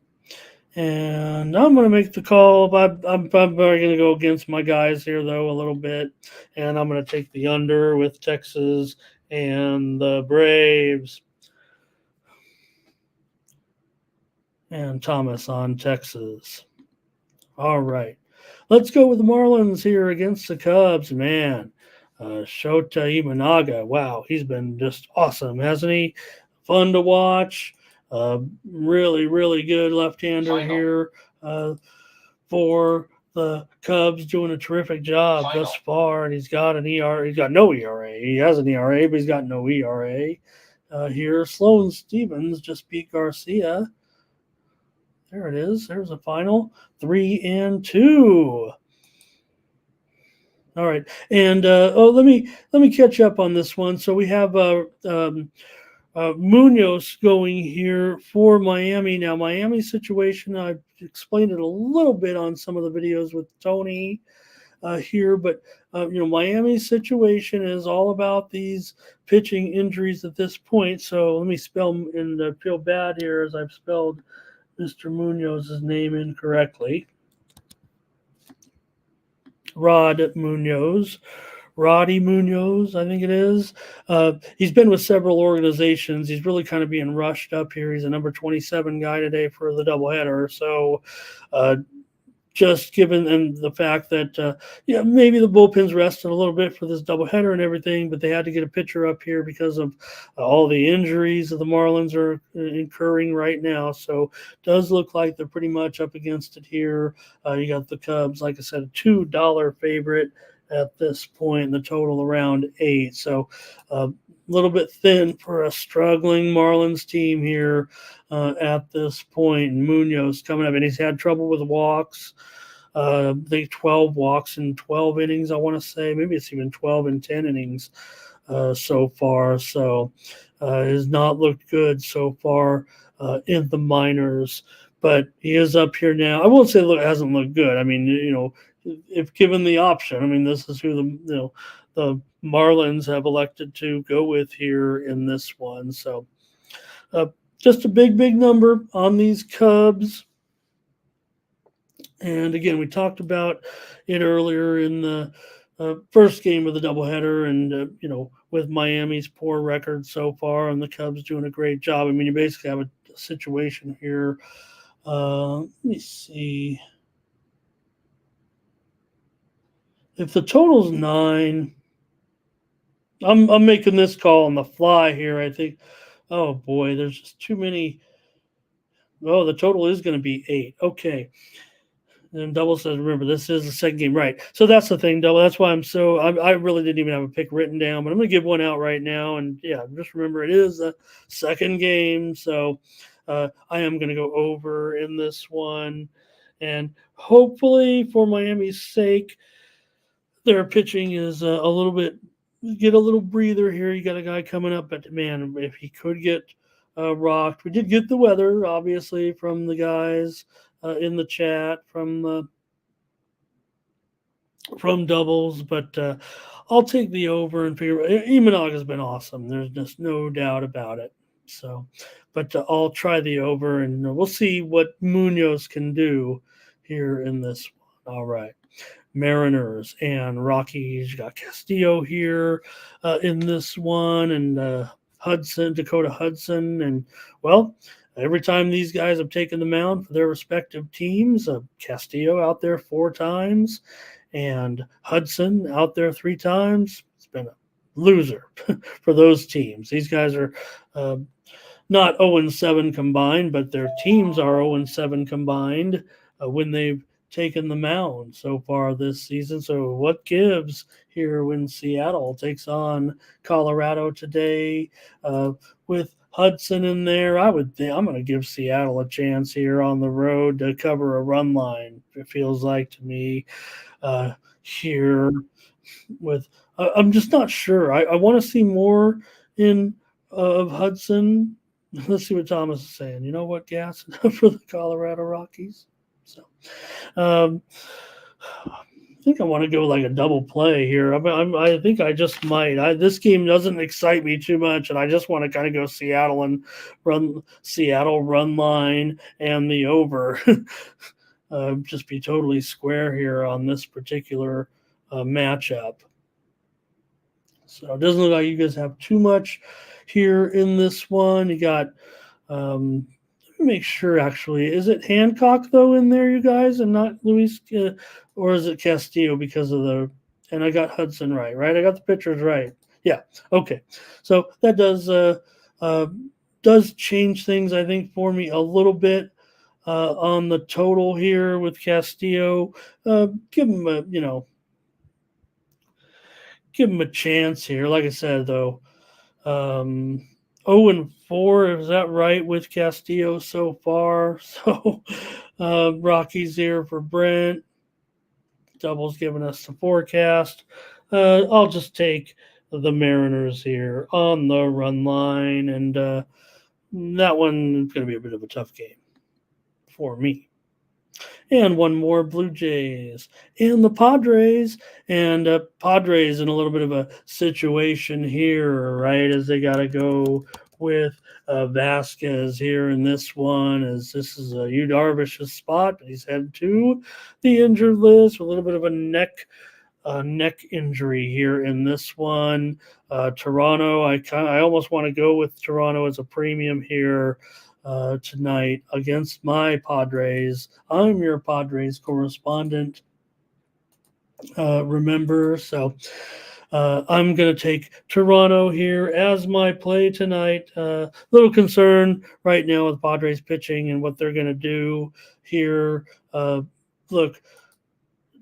And I'm going to make the call. I'm probably going to go against my guys here, though, a little bit. And I'm going to take the under with Texas and the Braves. And Thomas on Texas. All right. Let's go with the Marlins here against the Cubs. Man, Shota Imanaga. Wow, he's been just awesome, hasn't he? Fun to watch. Really, really good left-hander here for the Cubs, doing a terrific job thus far. And he's got an ERA. He's got no ERA. He has an ERA, but he's got no ERA here. Sloan Stevens just beat Garcia. There it is. There's a final 3-2. All right, and let me catch up on this one. So we have Munoz going here for Miami. Now, Miami's situation, I've explained it a little bit on some of the videos with Tony here, but Miami's situation is all about these pitching injuries at this point. So let me spell and feel bad here as I've spelled Mr. Munoz's name incorrectly. Roddy Munoz, I think it is. He's been with several organizations. He's really kind of being rushed up here. He's a number 27 guy today for the doubleheader. So just given them the fact that, maybe the bullpen's rested a little bit for this doubleheader and everything, but they had to get a pitcher up here because of all the injuries that the Marlins are incurring right now. So it does look like they're pretty much up against it here. You got the Cubs, like I said, a $2 favorite at this point, and the total around 8. So a little bit thin for a struggling Marlins team here at this point. And Munoz coming up, and he's had trouble with walks. I think 12 walks in 12 innings, I want to say. Maybe it's even 12 in 10 innings so far. So has not looked good so far in the minors. But he is up here now. I won't say it hasn't looked good. I mean, if given the option, I mean, this is who the Marlins have elected to go with here in this one. So just a big number on these Cubs. And again, we talked about it earlier in the first game of the doubleheader, and with Miami's poor record so far, and the Cubs doing a great job. I mean, you basically have a situation here. Let me see. If the total's 9, I'm making this call on the fly here. I think, oh boy, there's just too many. Oh, the total is going to be 8. Okay. And Double says, remember, this is the second game. Right. So that's the thing, Double. That's why I really didn't even have a pick written down, but I'm going to give one out right now. And yeah, just remember, it is the second game. So I am going to go over in this one. And hopefully, for Miami's sake, their pitching is a little bit, get a little breather here. You got a guy coming up, but man, if he could get rocked. We did get the weather, obviously, from the guys in the chat from Doubles, but I'll take the over and figure. Imanaga has been awesome. There's just no doubt about it. So, but I'll try the over, and we'll see what Munoz can do here in this one. All right. Mariners and Rockies. You got Castillo here in this one, and Dakota Hudson. And, well, every time these guys have taken the mound for their respective teams, Castillo out there 4 times and Hudson out there 3 times. It's been a loser for those teams. These guys are not 0-7 combined, but their teams are 0-7 combined when they've taken the mound so far this season. So what gives here when Seattle takes on Colorado today with Hudson in there? I'm going to give Seattle a chance here on the road to cover a run line, it feels like to me here with I'm just not sure. I want to see more of Hudson. Let's see what Thomas is saying. You know what, Gas for the Colorado Rockies. So, I think I want to go like a double play here. I think I just might. This game doesn't excite me too much, and I just want to kind of go Seattle and run line and the over. Just be totally square here on this particular matchup. So it doesn't look like you guys have too much here in this one. You got, let me make sure actually, is it Hancock though in there, you guys, and not Luis, or is it Castillo because of and I got Hudson right? I got the pitchers right. Yeah, okay. So that does change things, I think, for me a little bit on the total here with Castillo. Give him a chance here. Like I said, though, 0-4, is that right, with Castillo so far? So Rockies here for Brent. Double's giving us the forecast. I'll just take the Mariners here on the run line, and that one's going to be a bit of a tough game for me. And one more, Blue Jays and the Padres. And Padres in a little bit of a situation here, right, as they got to go with Vasquez here in this one, as this is Yu Darvish's spot, but he's headed to the injured list with a little bit of a neck injury here in this one. Toronto, I almost want to go with Toronto as a premium here tonight against my Padres. I'm your Padres correspondent, remember. So I'm going to take Toronto here as my play tonight. Little concern right now with Padres pitching and what they're going to do here. Look,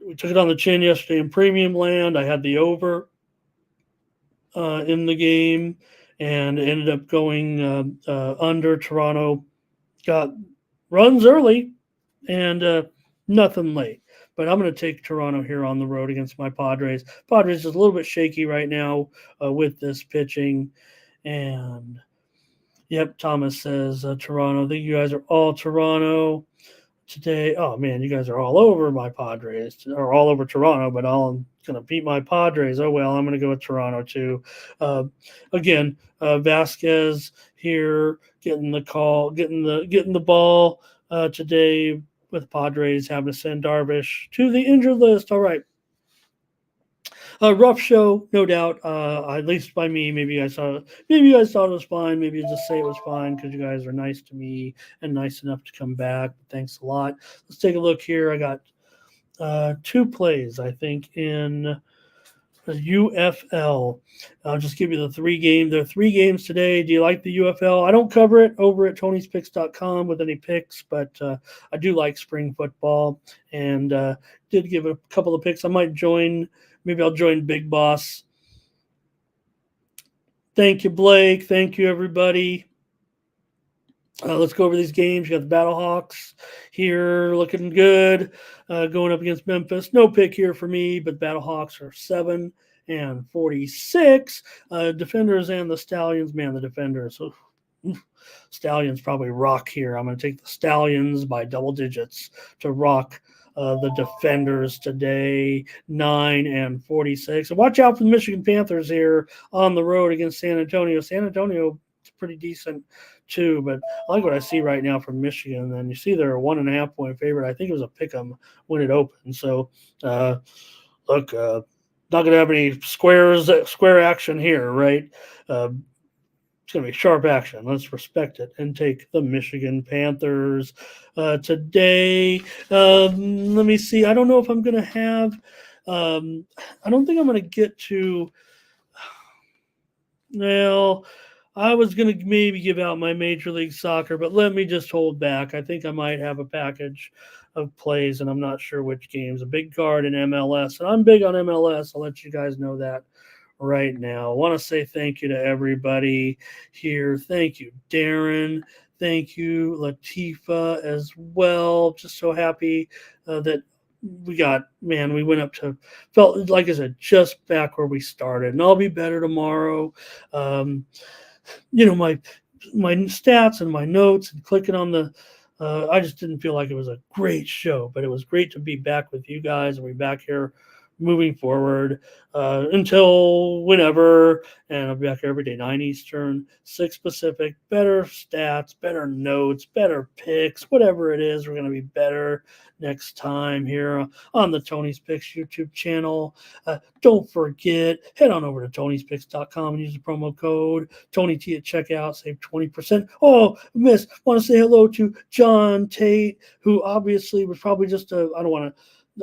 we took it on the chin yesterday in premium land. I had the over in the game and ended up going under. Toronto got runs early and nothing late. But I'm going to take Toronto here on the road against my Padres. Padres is a little bit shaky right now with this pitching. And, yep, Thomas says Toronto. I think you guys are all Toronto today. Oh, man, you guys are all over my Padres, or all over Toronto, but I'm going to beat my Padres. Oh, well, I'm going to go with Toronto too. Again, Vasquez here getting the call, getting the ball today, with Padres having to send Darvish to the injured list. All right. A rough show, no doubt. At least by me. Maybe you guys thought it was fine. Maybe you just say it was fine because you guys are nice to me and nice enough to come back. Thanks a lot. Let's take a look here. I got 2 plays, I think, in UFL. I'll just give you the 3 games. There are 3 games today. Do you like the UFL? I don't cover it over at Tony'sPicks.com with any picks, but I do like spring football and did give a couple of picks. I might join. Maybe I'll join Big Boss. Thank you, Blake. Thank you, everybody. Let's go over these games. You got the Battlehawks here looking good, going up against Memphis. No pick here for me, but Battlehawks are 7-46. Defenders and the Stallions. Man, the Defenders. Stallions probably rock here. I'm going to take the Stallions by double digits to rock the Defenders today, 9-46. And watch out for the Michigan Panthers here on the road against San Antonio. San Antonio pretty decent too. But I like what I see right now from Michigan. And you see they're a 1.5 point favorite. I think it was a pick 'em when it opened. So look, not going to have any square action here, right? It's going to be sharp action. Let's respect it and take the Michigan Panthers today. Let me see. I don't know if I'm going to have. I don't think I'm going to get to. Well, I was going to maybe give out my Major League Soccer, but let me just hold back. I think I might have a package of plays, and I'm not sure which games. A big card in MLS, and I'm big on MLS. I'll let you guys know that right now. I want to say thank you to everybody here. Thank you, Darren. Thank you, Latifa, as well. Just so happy that we went up to, felt like I said, just back where we started. And I'll be better tomorrow. My stats and my notes and clicking on the, I just didn't feel like it was a great show, but it was great to be back with you guys and we're back here moving forward until whenever, and I'll be back every day, 9 Eastern, 6 Pacific. Better stats, better notes, better picks, whatever it is, we're going to be better next time here on the Tony's Picks YouTube channel. Don't forget, head on over to Tony'sPicks.com and use the promo code TonyT at checkout, save 20%. Oh, want to say hello to John Tate, who obviously was probably just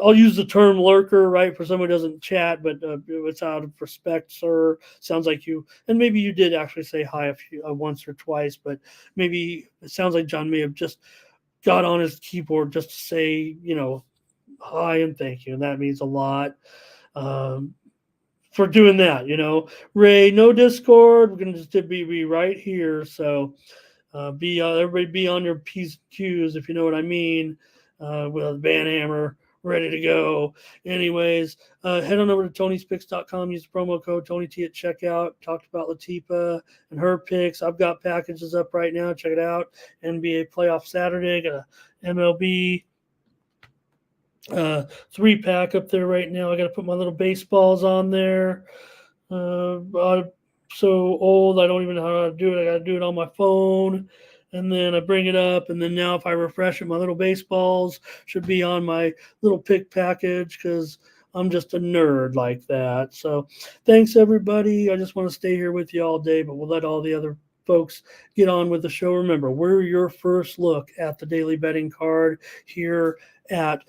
I'll use the term lurker, right, for someone who doesn't chat, but it's out of respect, sir. Sounds like you, and maybe you did actually say hi once or twice, but maybe it sounds like John may have just got on his keyboard just to say, hi and thank you, and that means a lot for doing that, Ray, no Discord. We're going to just be right here, so everybody be on your P's and Q's, if you know what I mean, with a band hammer ready to go. Anyways, head on over to Tony'sPicks.com. Use the promo code TonyT at checkout. Talked about Latifa and her picks. I've got packages up right now. Check it out. NBA Playoff Saturday. Got a MLB 3-pack up there right now. I got to put my little baseballs on there. I'm so old, I don't even know how to do it. I got to do it on my phone. And then I bring it up, and then now if I refresh it, my little baseballs should be on my little pick package because I'm just a nerd like that. So thanks, everybody. I just want to stay here with you all day, but we'll let all the other folks get on with the show. Remember, we're your first look at the daily betting card here at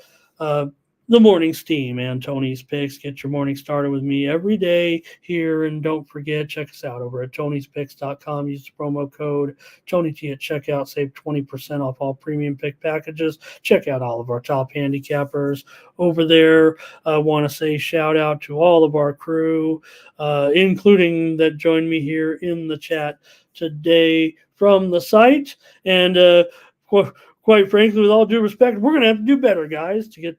the Morning Steam and Tony's Picks. Get your morning started with me every day here. And don't forget, check us out over at Tony'sPicks.com. Use the promo code TonyT at checkout. Save 20% off all premium pick packages. Check out all of our top handicappers over there. I want to say shout out to all of our crew, including that joined me here in the chat today from the site. And quite frankly, with all due respect, we're going to have to do better, guys, to get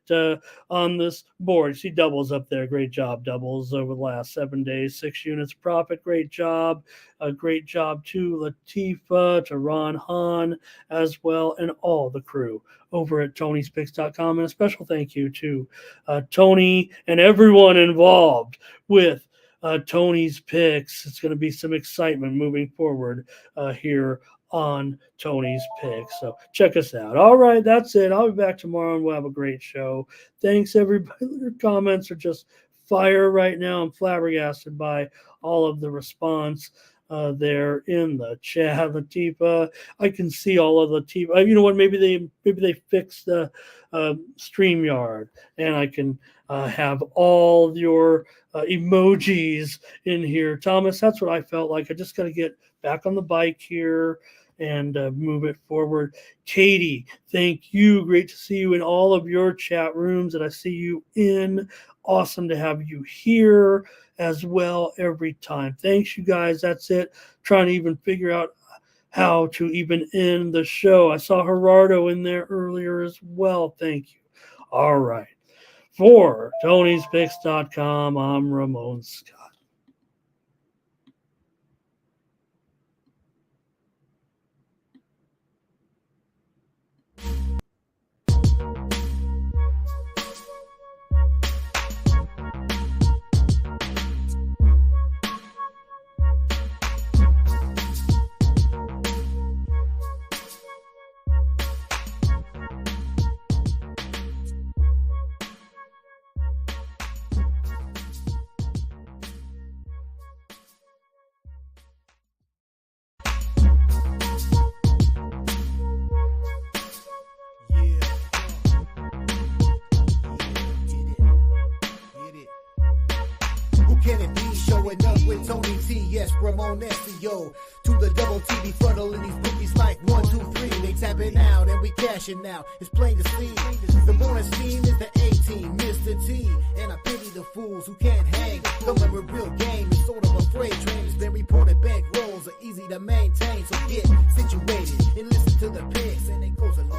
on this board. See doubles up there. Great job, doubles, over the last 7 days. 6 units profit. Great job. Great job to Latifa, to Ron Hahn as well, and all the crew over at Tony'sPicks.com. And a special thank you to Tony and everyone involved with Tony's Picks. It's going to be some excitement moving forward here on Tony's Picks. So check us out. All right, that's it. I'll be back tomorrow and we'll have a great show. Thanks, everybody. Your comments are just fire right now. I'm flabbergasted by all of the response there in the chat. Latifa, I can see all of Latifa. You know what? Maybe they fixed the StreamYard, and I can have all your emojis in here. Thomas, that's what I felt like. I just got to get back on the bike here and move it forward. Katie, thank you. Great to see you in all of your chat rooms that I see you in. Awesome to have you here as well every time. Thanks, you guys. That's it. Trying to even figure out how to even end the show. I saw Gerardo in there earlier as well. Thank you. All right. For Tony'sPicks.com, I'm Ramon Scott. Ramon SEO to the double TV funneling these bookies like 1, 2, 3. They tapping out and we cashing out. It's plain to see. The morning team is the A-team, Mr. T. And I pity the fools who can't hang. Coming with real game is sort of a freight train. It's been reported bank rolls are easy to maintain. So get situated and listen to the picks, and it goes along.